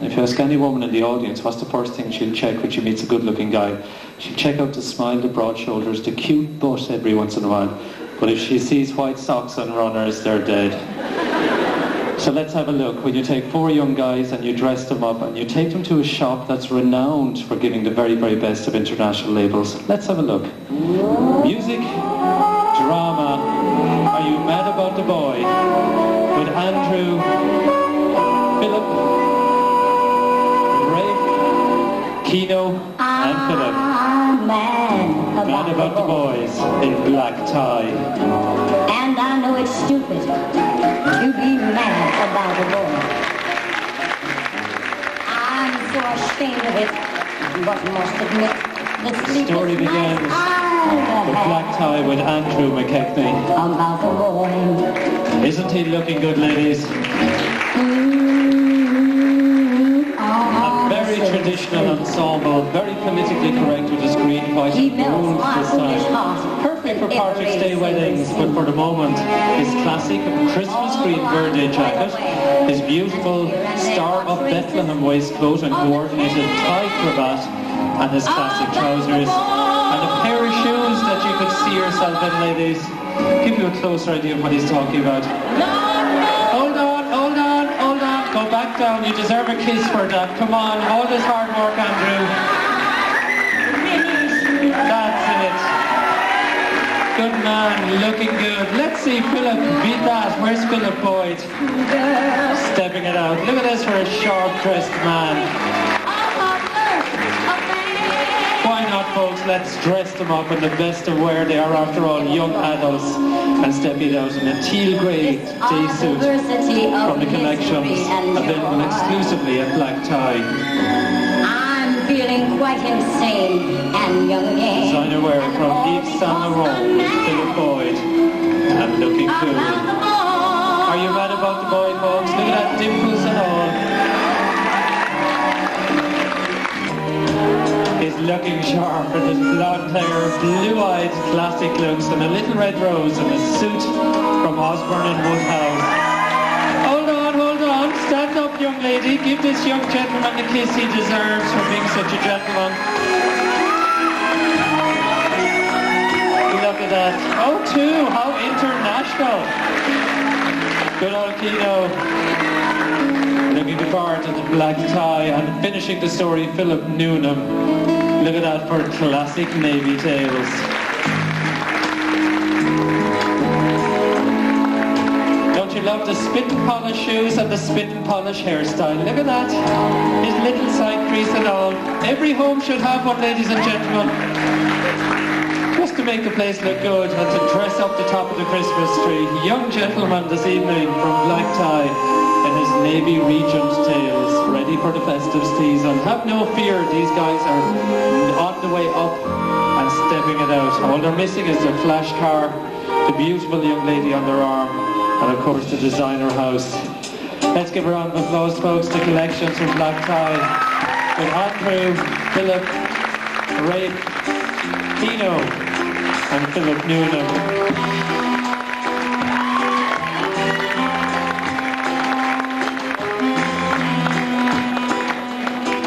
If you ask any woman in the audience what's the first thing she'll check when she meets a good-looking guy, she'll check out the smile, the broad shoulders, the cute butt every once in a while. But if she sees white socks on runners, they're dead. So let's have a look. When you take four young guys and you dress them up and you take them to a shop that's renowned for giving the very, very best of international labels, let's have a look. Music, drama, Are You Mad About the Boy? With Andrew, Philip, Ray, Kino, and Philip. Mad about the boys in black tie. And I know it's stupid to be mad about a boy. I'm so ashamed of it, but must admit the Story begins with black tie with Andrew McKechnie. about the boy. Isn't he looking good, ladies? A very traditional ensemble, very politically correct with his green, white and gold this time. Perfect for Patrick's Day weddings, but for the moment, his classic Christmas green verde jacket, his beautiful Star of Bethlehem waistcoat and coordinated tie cravat, and his classic trousers, and a pair of shoes that you could see yourself in, ladies. Give you a closer idea of what he's talking about. Hold on, hold on, hold on. Go back down. You deserve a kiss for that. Come on, all this hard work, Andrew. That's it. Good man, looking good. Let's see Philip beat that. Where's Philip Boyd? Stepping it out. Look at this for a sharp-dressed man. Why not, folks? Let's dress them up in the best of wear. They are, after all, young adults, and stepping out in a teal grey day suit from the collections available exclusively at Black Tie. I'm feeling quite insane and young again. Designer wear from Yves Saint Laurent with Philip Boyd and looking cool. Are you mad about the boy, folks? Look at that, dimples and all. He's looking sharp in his blonde hair, blue-eyed classic looks and a little red rose and a suit from Osborne and Woodhouse. Hold on, stand up, young lady. Give this young gentleman the kiss he deserves for being such a gentleman. Look at that. Oh, two, how international. Good old Kino. Looking the part in the black tie and finishing the story, Philip Newnham. Look at that for classic Navy tales. Don't you love the spit and polish shoes and the spit and polish hairstyle? Look at that. His little side crease and all. Every home should have one, ladies and gentlemen. Just to make the place look good and to dress up the top of the Christmas tree. Young gentleman this evening from black tie in his Navy Regent tails, ready for the festive season. Have no fear, these guys are on the way up and stepping it out. All they're missing is their flash car, the beautiful young lady on their arm, and of course the designer house. Let's give a round of applause, folks, to Collections from Black Tie with Andrew, Philip, Ray, Pino, and Philip Newnham.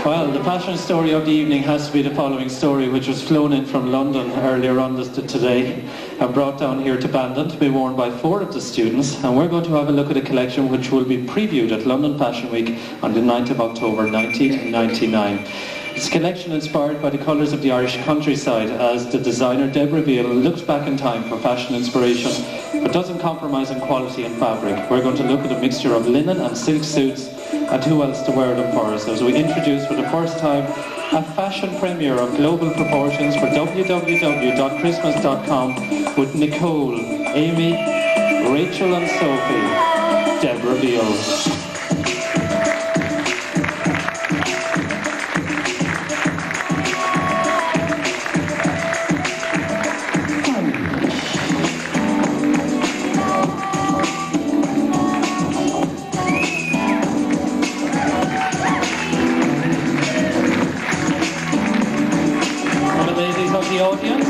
Well, the fashion story of the evening has to be the following story, which was flown in from London earlier on today and brought down here to Bandon to be worn by 4 of the students. And we're going to have a look at a collection which will be previewed at London Fashion Week on the 9th of October 1999. It's a collection inspired by the colours of the Irish countryside as the designer Deborah Beale looks back in time for fashion inspiration but doesn't compromise on quality and fabric. We're going to look at a mixture of linen and silk suits and who else to wear them for us as we introduce for the first time a fashion premiere of global proportions for www.christmas.com with Nicole, Amy, Rachel and Sophie, Deborah Beale.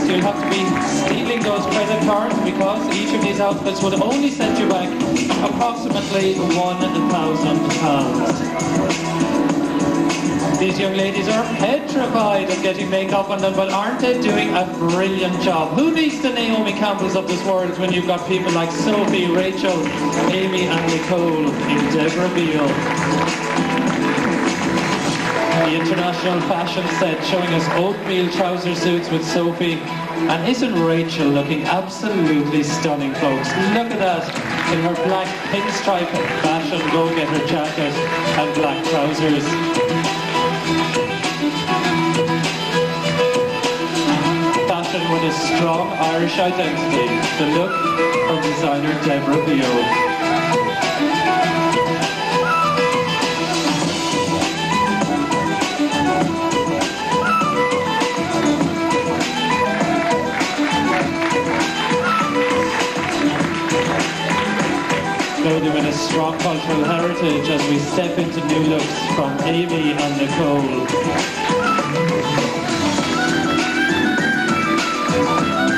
You'll have to be stealing those credit cards because each of these outfits would only set you back approximately £1,000. These young ladies are petrified of getting makeup on them, but aren't they doing a brilliant job? Who needs the Naomi Campbells of this world when you've got people like Sophie, Rachel, Amy and Nicole in Deborah Beale? The international fashion set showing us oatmeal trouser suits with Sophie. And isn't Rachel looking absolutely stunning, folks? Look at that in her black pinstripe fashion go-getter jacket and black trousers. Fashion with a strong Irish identity. The look of designer Deborah Beale. Clothing with a strong cultural heritage as we step into new looks from Amy and Nicole.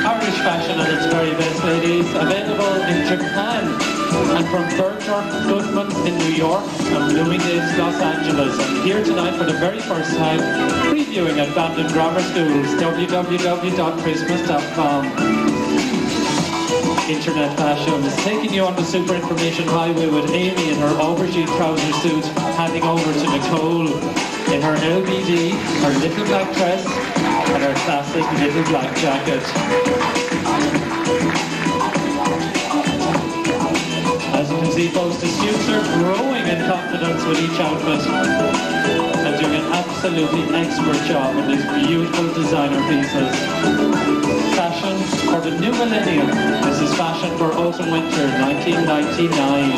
Irish fashion at its very best, ladies. Available in Japan and from Bergdorf Goodman's in New York and Bloomingdale's Los Angeles. And here tonight for the very first time, previewing at Bandon Grammar Schools, www.christmas.com. Internet Fashions, taking you on the Super Information Highway with Amy in her aubergine trouser suit, handing over to Nicole in her LBD, her little black dress, and her classic little black jacket. As you can see, folks, the students are growing in confidence with each outfit and doing an absolutely expert job in these beautiful designer pieces. Fashion for the new millennium. This is fashion for autumn-winter 1999.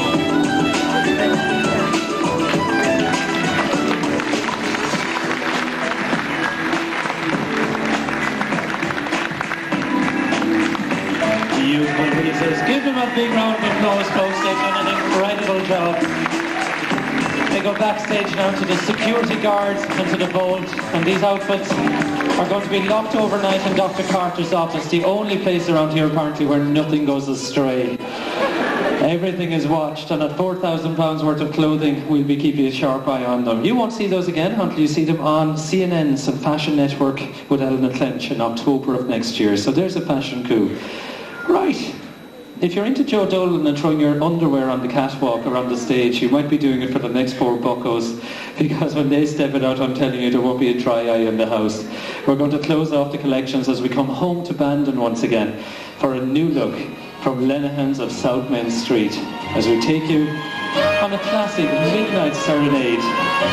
Jesus. Give them a big round of applause, folks. They've done an incredible job. They go backstage now to the security guards and to the vault, and these outfits are going to be locked overnight in Dr. Carter's office, the only place around here apparently where nothing goes astray. Everything is watched, and at £4,000 worth of clothing, we'll be keeping a sharp eye on them. You won't see those again until you see them on CNN's Fashion Network with Eleanor Clench in October of next year. So there's a fashion coup. Right. If you're into Joe Dolan and throwing your underwear on the catwalk around the stage, you might be doing it for the next 4 buckos, because when they step it out, I'm telling you, there won't be a dry eye in the house. We're going to close off the collections as we come home to Bandon once again for a new look from Lenahan's of South Main Street, as we take you on a classic midnight serenade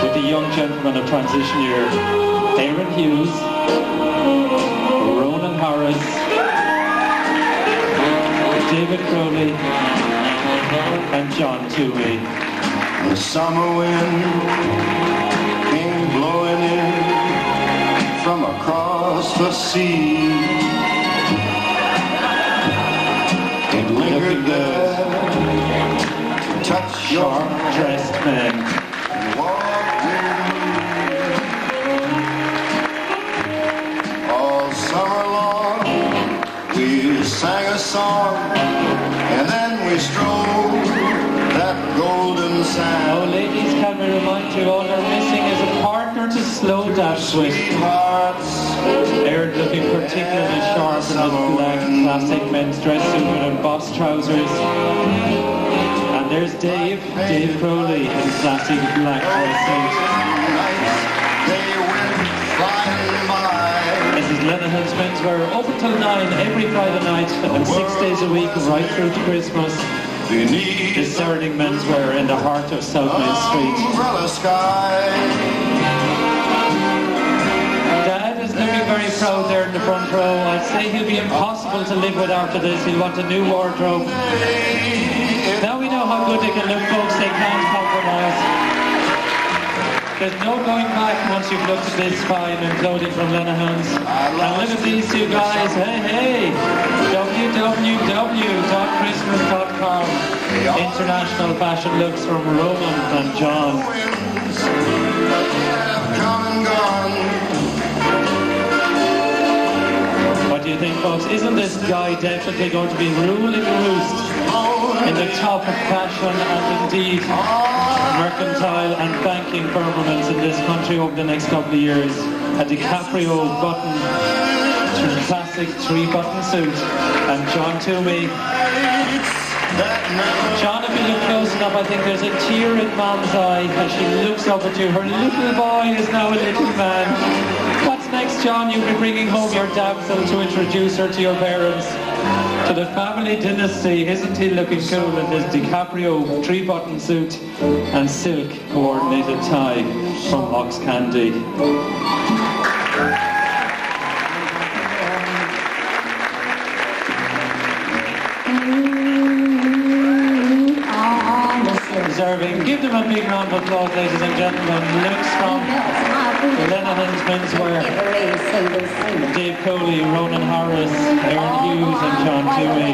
with the young gentleman of transition year, Aaron Hughes, Ronan Harris, David Crowley and John Toomey. The summer wind came blowing in from across the sea. It lingered there to touch your Sharp-dressed men. and walk with me. All summer long we sang a song, and then we strolled that golden sand. Oh, ladies, can we remind you, all they're missing is a partner to slow dance with. Sweethearts, Aaron looking particularly sharp in his black classic men's dress suit with embossed trousers. And there's Dave Crowley in classic black dress suit. they went flying by. This is Lenahan's Menswear, open till 9 every Friday night and 6 days a week right through to Christmas. Beneath Discerning menswear in the heart of South Main Street. umbrella sky. Dad is looking very proud there in the front row. I'd say he'll be impossible to live with after this. He'll want a new wardrobe. Now we know how good they can look, folks. They can't compromise. There's no going back once you've looked at this fine and clothing from Lenahan's. And look at these two guys. Hey, www.christmas.com. International fashion looks from Roman and John. Winds have come and gone. What do you think, folks? Isn't this guy definitely going to be ruling the roost in the top of fashion and indeed mercantile and banking firmaments in this country over the next couple of years? A DiCaprio button, classic 3-button suit, and John Toomey. John, if you look close enough, I think there's a tear in Mom's eye as she looks up at you. Her little boy is now a little man. What's next, John? You'll be bringing home your damsel to introduce her to your parents, to the family dynasty. Isn't he looking cool in this DiCaprio 3-button suit and silk coordinated tie from Ox Candy? Deserving. Give them a big round of applause, ladies and gentlemen. Looks from Lenahan's Menswear, Dave Coley, Ronan Harris, Aaron Hughes and John Toomey.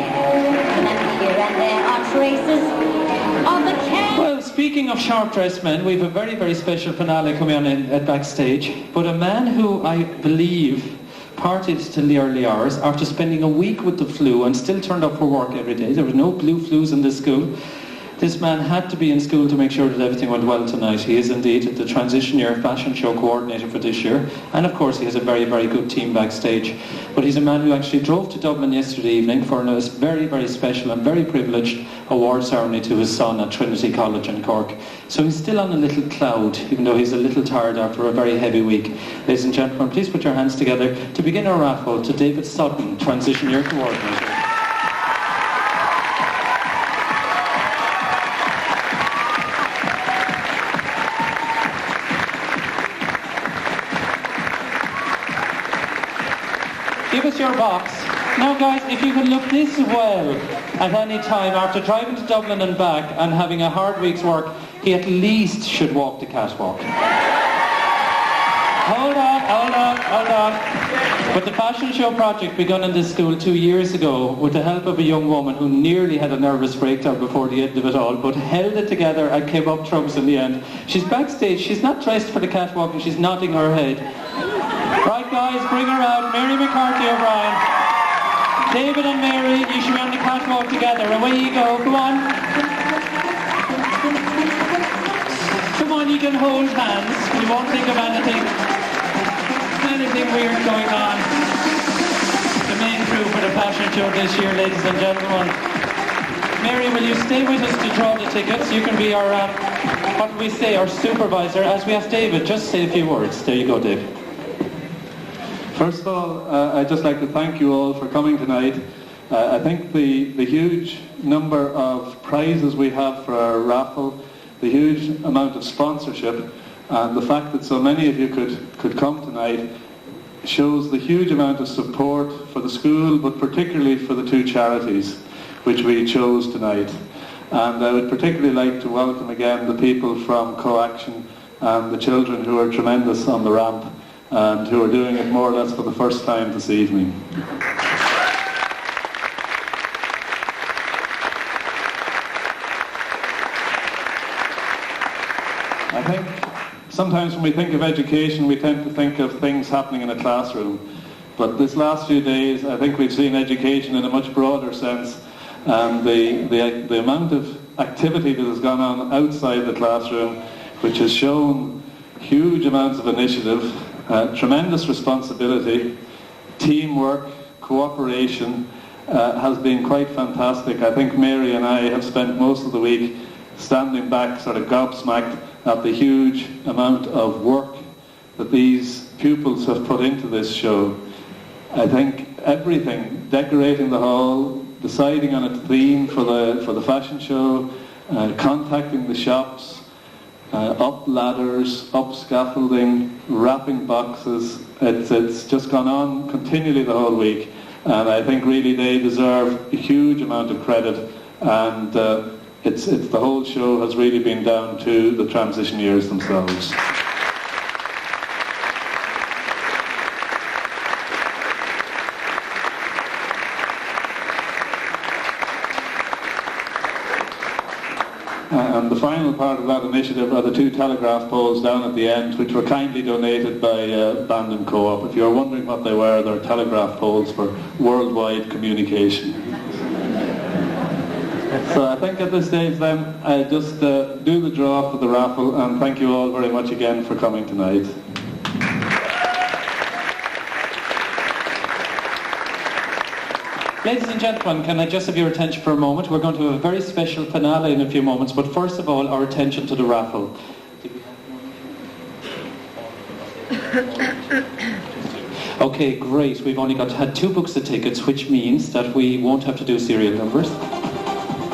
Well, speaking of sharp-dressed men, we have a very, very special finale coming on at backstage. But a man who I believe partied till the early hours after spending a week with the flu and still turned up for work every day. There were no blue flus in this school. This man had to be in school to make sure that everything went well tonight. He is indeed the transition year fashion show coordinator for this year. And of course he has a very, very good team backstage. But he's a man who actually drove to Dublin yesterday evening for a very, very special and very privileged award ceremony to his son at Trinity College in Cork. So he's still on a little cloud, even though he's a little tired after a very heavy week. Ladies and gentlemen, please put your hands together to begin our raffle to David Sutton, transition year coordinator. Give us your box. Now guys, if you can look this well at any time after driving to Dublin and back and having a hard week's work, he at least should walk the catwalk. Hold on. But the fashion show project begun in this school 2 years ago with the help of a young woman who nearly had a nervous breakdown before the end of it all, but held it together and came up trumps in the end. She's backstage, she's not dressed for the catwalk and she's nodding her head. Right guys, bring her out, Mary McCarthy O'Brien. David and Mary, you should be on the catwalk together. Away you go, come on. Come on, you can hold hands. You won't think of anything weird going on. The main crew for the fashion show this year, ladies and gentlemen. Mary, will you stay with us to draw the tickets? You can be our, what do we say, our supervisor. As we ask David, just say a few words. There you go, Dave. First of all, I'd just like to thank you all for coming tonight. I think the huge number of prizes we have for our raffle, the huge amount of sponsorship, and the fact that so many of you could come tonight shows the huge amount of support for the school, but particularly for the two charities which we chose tonight. And I would particularly like to welcome again the people from Co-Action and the children who are tremendous on the ramp and who are doing it more or less for the first time this evening. I think sometimes when we think of education, we tend to think of things happening in a classroom. But this last few days, I think we've seen education in a much broader sense. And the amount of activity that has gone on outside the classroom, which has shown huge amounts of initiative, tremendous responsibility, teamwork, cooperation, has been quite fantastic. I think Mary and I have spent most of the week standing back sort of gobsmacked at the huge amount of work that these pupils have put into this show. I think everything, decorating the hall, deciding on a theme for the fashion show, contacting the shops, up ladders, up scaffolding, wrapping boxes, it's just gone on continually the whole week, and I think really they deserve a huge amount of credit, and it's the whole show has really been down to the transition years themselves. And the final part of that initiative are the two telegraph poles down at the end, which were kindly donated by Bandon Co-op. If you're wondering what they were, they're telegraph poles for worldwide communication. So I think at this stage then, I just do the draw for the raffle, and thank you all very much again for coming tonight. Ladies and gentlemen, can I just have your attention for a moment? We're going to have a very special finale in a few moments, but first of all, our attention to the raffle. Okay, great. We've only had 2 books of tickets, which means that we won't have to do serial numbers.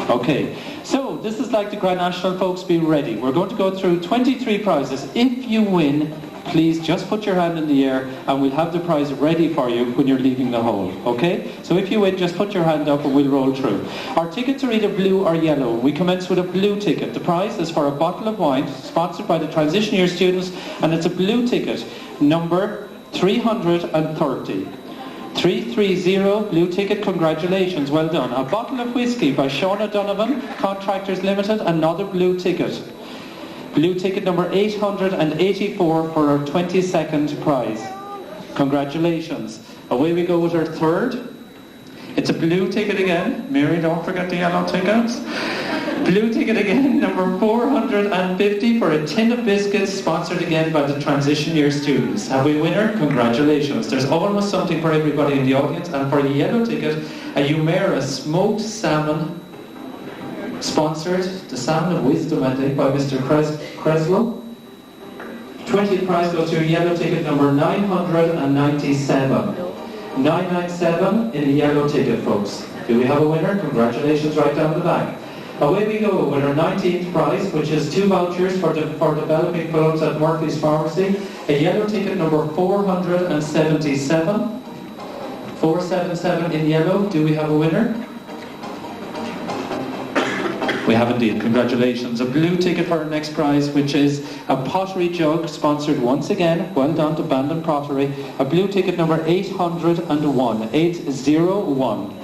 Okay, so this is like the Grand National, folks. Be ready. We're going to go through 23 prizes. If you win, please just put your hand in the air and we'll have the prize ready for you when you're leaving the hall, okay? So if you win, just put your hand up and we'll roll through. Our tickets are either blue or yellow. We commence with a blue ticket. The prize is for a bottle of wine sponsored by the transition year students, and it's a blue ticket, number 330. 330, blue ticket, congratulations, well done. A bottle of whiskey by Sean O'Donovan, Contractors Limited, another blue ticket. Blue ticket number 884 for our 22nd prize. Congratulations. Away we go with our third. It's a blue ticket again. Mary, don't forget the yellow tickets. Blue ticket again, number 450 for a tin of biscuits, sponsored again by the transition year students. Have we a winner? Congratulations. There's almost something for everybody in the audience. And for a yellow ticket, a Umera smoked salmon, sponsored, the Salmon of Wisdom, I think, by Mr. Creswell. 20th prize goes to a yellow ticket number 997. 997 in a yellow ticket, folks. Do we have a winner? Congratulations right down the back. Away we go with our 19th prize, which is 2 vouchers for developing films at Murphy's Pharmacy. A yellow ticket number 477. 477 in yellow. Do we have a winner? We have indeed. Congratulations. A blue ticket for our next prize, which is a pottery jug, sponsored once again. Well done to Bandon Pottery. A blue ticket number 801. 801.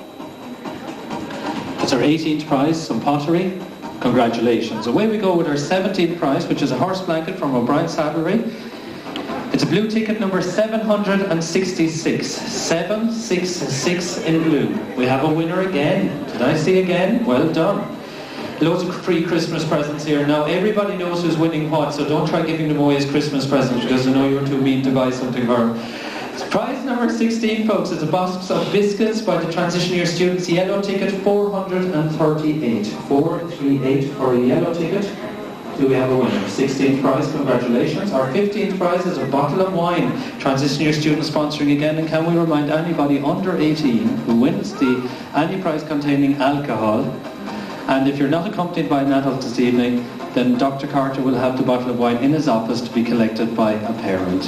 That's our 18th prize, some pottery. Congratulations. Away we go with our 17th prize, which is a horse blanket from O'Brien Saddlery. It's a blue ticket number 766. 766 in blue. We have a winner again. Did I see again? Well done. Loads of free Christmas presents here. Now everybody knows who's winning what, so don't try giving them away as Christmas presents because I know you're too mean to buy something for them. Prize number 16, folks, is a box of biscuits by the transition year students. Yellow ticket 438. 438 for a yellow ticket. Do we have a winner? 16th prize, congratulations. Our 15th prize is a bottle of wine. Transition year student sponsoring again. And can we remind anybody under 18 who wins any prize containing alcohol, and if you're not accompanied by an adult this evening, then Dr. Carter will have the bottle of wine in his office to be collected by a parent.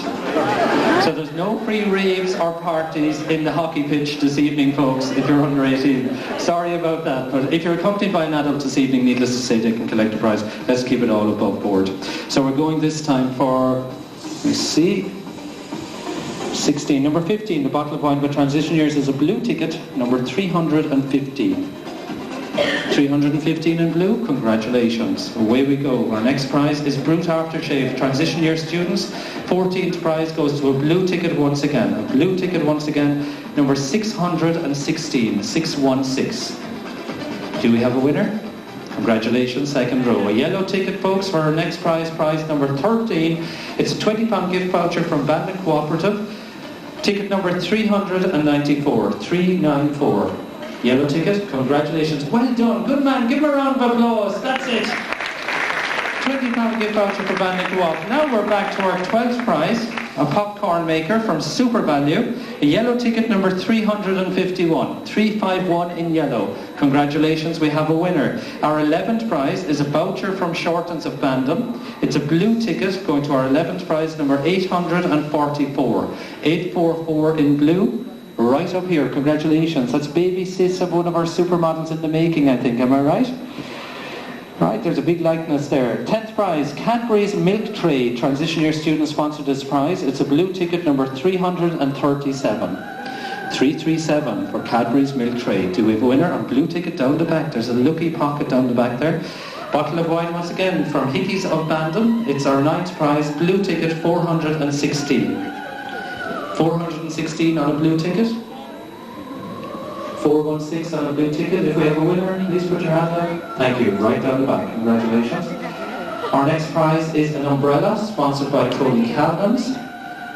So there's no free raves or parties in the hockey pitch this evening, folks, if you're under 18. Sorry about that, but if you're accompanied by an adult this evening, needless to say, they can collect the prize. Let's keep it all above board. So we're going this time for, let's see, 16. Number 15, the bottle of wine by transition years is a blue ticket, number 315. 315 in blue, congratulations. Away we go. Our next prize is Brute Aftershave. Transition year students, 14th prize goes to a blue ticket once again. A blue ticket once again, number 616, 616. Do we have a winner? Congratulations, second row. A yellow ticket, folks, for our next prize, prize number 13. It's a £20 gift voucher from Bandon Cooperative. Ticket number 394, 394. Yellow ticket, congratulations. Well done, good man, give him a round of applause, that's it. £20 gift voucher for Bandon Co-op. Now we're back to our 12th prize, a popcorn maker from Super Value. A yellow ticket number 351, 351 in yellow. Congratulations, we have a winner. Our 11th prize is a voucher from Shortens of Bandon. It's a blue ticket going to our 11th prize number 844. 844 in blue. Right up here, congratulations. That's baby sis of one of our supermodels in the making, I think, am I right? Right, there's a big likeness there. 10th prize, Cadbury's Milk Tray. Transition year students sponsored this prize. It's a blue ticket number 337. 337 for Cadbury's Milk Tray. Do we have a winner? A blue ticket down the back. There's a lucky pocket down the back there. Bottle of wine once again from Hickeys of Bandon. It's our 9th prize, blue ticket 416. 416 on a blue ticket. 416 on a blue ticket. If we have a winner, please put your hand up. Thank you. Right down the back. Congratulations. Our next prize is an umbrella sponsored by Tony Calvin's.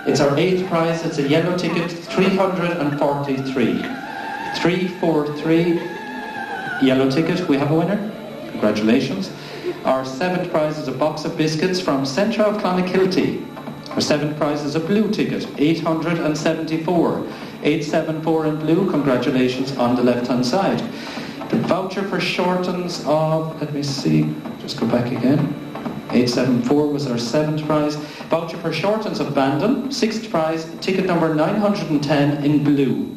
It's our 8th prize. It's a yellow ticket, 343. 343 yellow ticket. We have a winner. Congratulations. Our 7th prize is a box of biscuits from Centra of Clonakilty. Our 7th prize is a blue ticket, 874. 874 in blue, congratulations on the left-hand side. The voucher for Shortens of, let me see, just go back again. 874 was our 7th prize. Voucher for Shortens of Bandon, 6th prize, ticket number 910 in blue.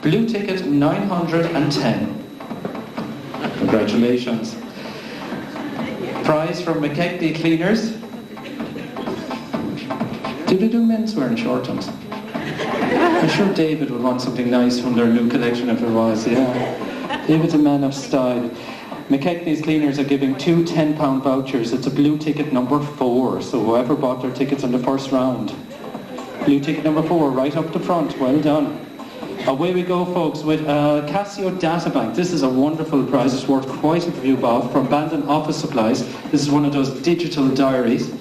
Blue ticket 910. Congratulations. Prize from McKechnie Cleaners. Do they do menswear and Shortens? I'm sure David would want something nice from their new collection if it was, yeah. David's a man of style. McKechnie's Cleaners are giving 2 £10 vouchers. It's a blue ticket number 4, so whoever bought their tickets in the first round. Blue ticket number 4, right up the front, well done. Away we go, folks, with Casio Databank. This is a wonderful prize, it's worth quite a few bob, from Bandon Office Supplies. This is one of those digital diaries.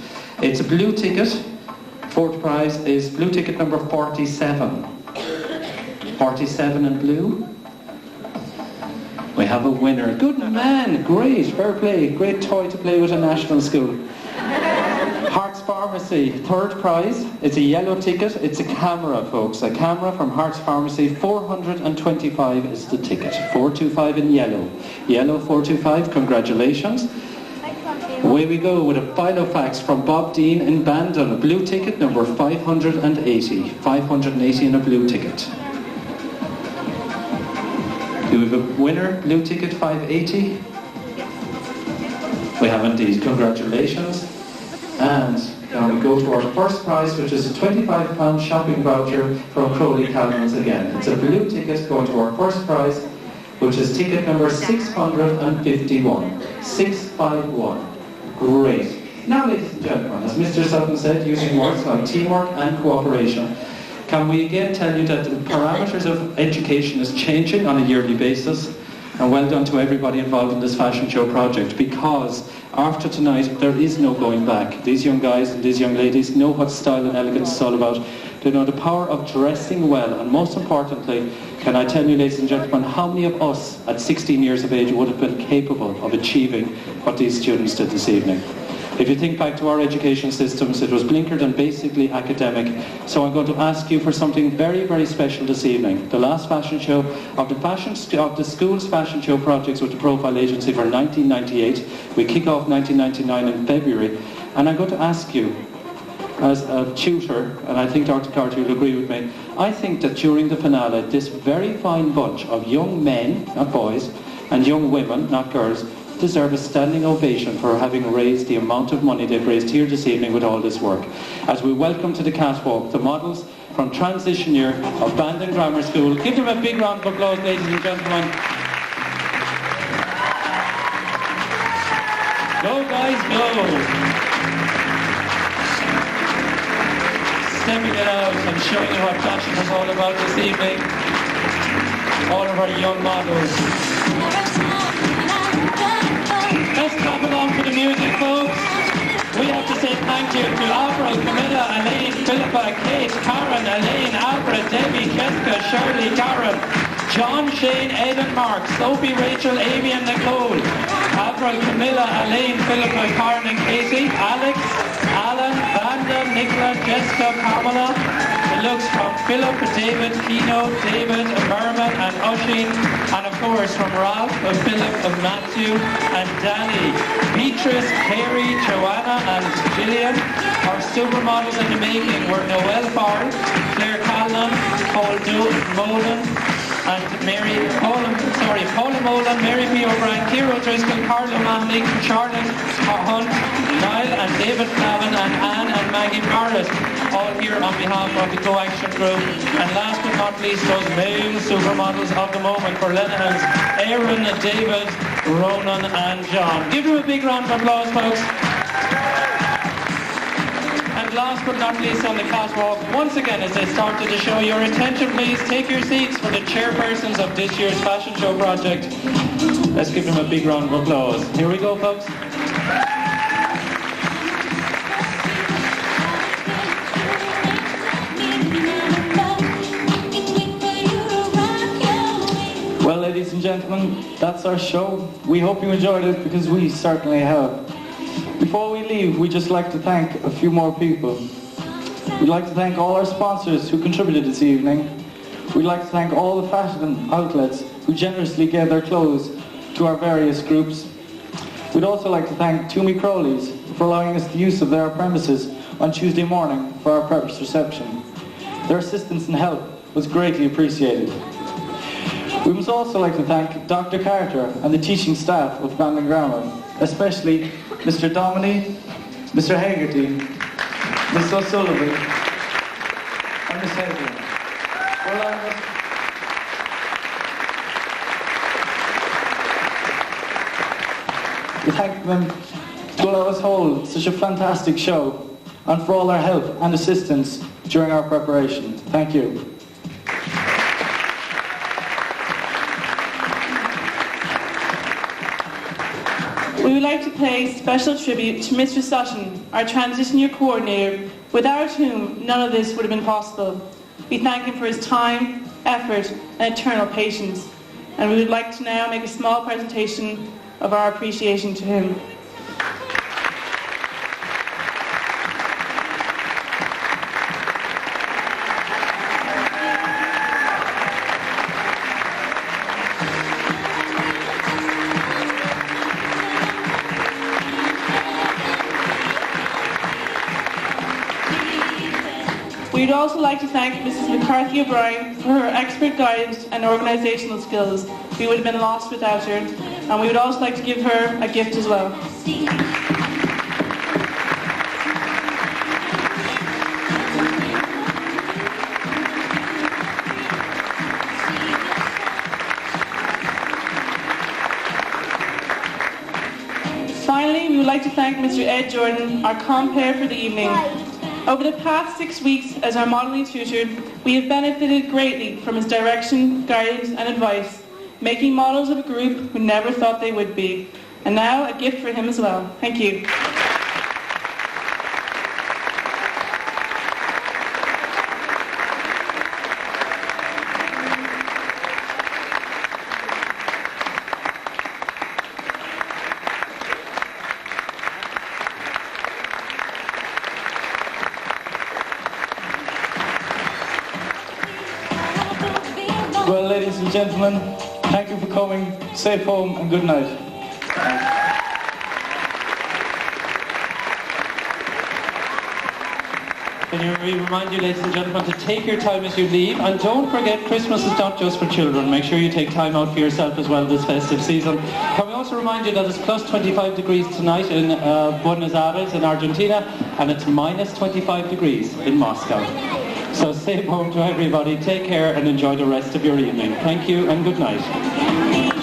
It's a blue ticket. 4th prize is blue ticket number 47. 47 in blue. We have a winner. Good man, great, fair play. Great toy to play with in national school. Hearts Pharmacy, 3rd prize. It's a yellow ticket. It's a camera, folks. A camera from Hearts Pharmacy. 425 is the ticket. 425 in yellow. Yellow 425, congratulations. Away we go with a Filofax from Bob Dean in Bandon. A blue ticket number 580. 580 in a blue ticket. Do we have a winner? Blue ticket 580? have indeed. Congratulations. And now we go to our first prize, which is a £25 shopping voucher from Crowley Calvin's again. It's a blue ticket going to our first prize, which is ticket number 651. 651. Great. Now, ladies and gentlemen, as Mr. Sutton said, using words like teamwork and cooperation, can we again tell you that the parameters of education is changing on a yearly basis? And well done to everybody involved in this fashion show project, because after tonight there is no going back. These young guys and these young ladies know what style and elegance is all about. They know the power of dressing well, and most importantly, can I tell you, ladies and gentlemen, how many of us at 16 years of age would have been capable of achieving what these students did this evening? If you think back to our education systems, it was blinkered and basically academic. So I'm going to ask you for something very, very special this evening. The last fashion show of the school's fashion show projects with the Profile Agency for 1998. We kick off 1999 in February. And I'm going to ask you, as a tutor, and I think Dr. Carter will agree with me, I think that during the finale, this very fine bunch of young men, not boys, and young women, not girls, deserve a standing ovation for having raised the amount of money they've raised here this evening with all this work. As we welcome to the catwalk the models from transition year of Bandon Grammar School. Give them a big round of applause, ladies and gentlemen. Go guys, go! Stepping it out and showing you what fashion is all about this evening. All of our young models. Let's clap along for the music, folks. We have to say thank you to Avril, Camilla, Elaine, Philippa, Kate, Karen, Elaine, Alfred, Debbie, Jessica, Shirley, Karen, John, Shane, Ed and Mark, Sophie, Rachel, Amy and Nicole, Avril, Camilla, Elaine, Philippa, Karen and Casey, Alex, Alan, Bandon, Nicola, Jessica, Pamela, the looks from Philip, David, Keno, David, Merman and Oisin, and of course from Ralph, of Philip, of Matthew and Danny, Beatrice, Carrie, Joanna and Gillian. Our supermodels in the making were Noelle Farrell, Claire Callan, Paul Molan, and Paula Molan, Mary P. O'Brien, Kiro Driscoll, Carlo Manley, Charlotte Hunt, Niall and David Flavin and Anne and Maggie Barrett, all here on behalf of the Go Action Group. And last but not least, those male supermodels of the moment for Lenahans, Aaron, David, Ronan and John. Give them a big round of applause, folks. And last but not least on the catwalk, once again as they started the show, your attention please, take your seats for the chairpersons of this year's fashion show project. Let's give them a big round of applause. Here we go, folks. Well, ladies and gentlemen, that's our show. We hope you enjoyed it, because we certainly have. Before we leave, we'd just like to thank a few more people. We'd like to thank all our sponsors who contributed this evening. We'd like to thank all the fashion outlets who generously gave their clothes to our various groups. We'd also like to thank Toomey Crowley's for allowing us the use of their premises on Tuesday morning for our preface reception. Their assistance and help was greatly appreciated. We must also like to thank Dr. Carter and the teaching staff of Bandon Grammar, especially Mr. Dominy, Mr. Haggerty, Ms. O'Sullivan, and Ms. Hagan. We thank them to allow us hold such a fantastic show, and for all their help and assistance during our preparation. Thank you. We would like to pay special tribute to Mr. Sutton, our transition year coordinator, without whom none of this would have been possible. We thank him for his time, effort and eternal patience, and we would like to now make a small presentation of our appreciation to him. We would also like to thank Mrs. McCarthy O'Brien for her expert guidance and organisational skills. We would have been lost without her. and we would also like to give her a gift as well. Finally, we would like to thank Mr. Ed Jordan, our compere for the evening. Over the past 6 weeks as our modelling tutor, we have benefited greatly from his direction, guidance and advice, making models of a group who never thought they would be. And now a gift for him as well. Thank you. Well, ladies and gentlemen, thank you for coming. Safe home and good night. Can we remind you, ladies and gentlemen, to take your time as you leave, and don't forget Christmas is not just for children. Make sure you take time out for yourself as well this festive season. Can we also remind you that it's plus 25 degrees tonight in Buenos Aires in Argentina, and it's minus 25 degrees in Moscow. So safe home to everybody, take care and enjoy the rest of your evening. Thank you and good night.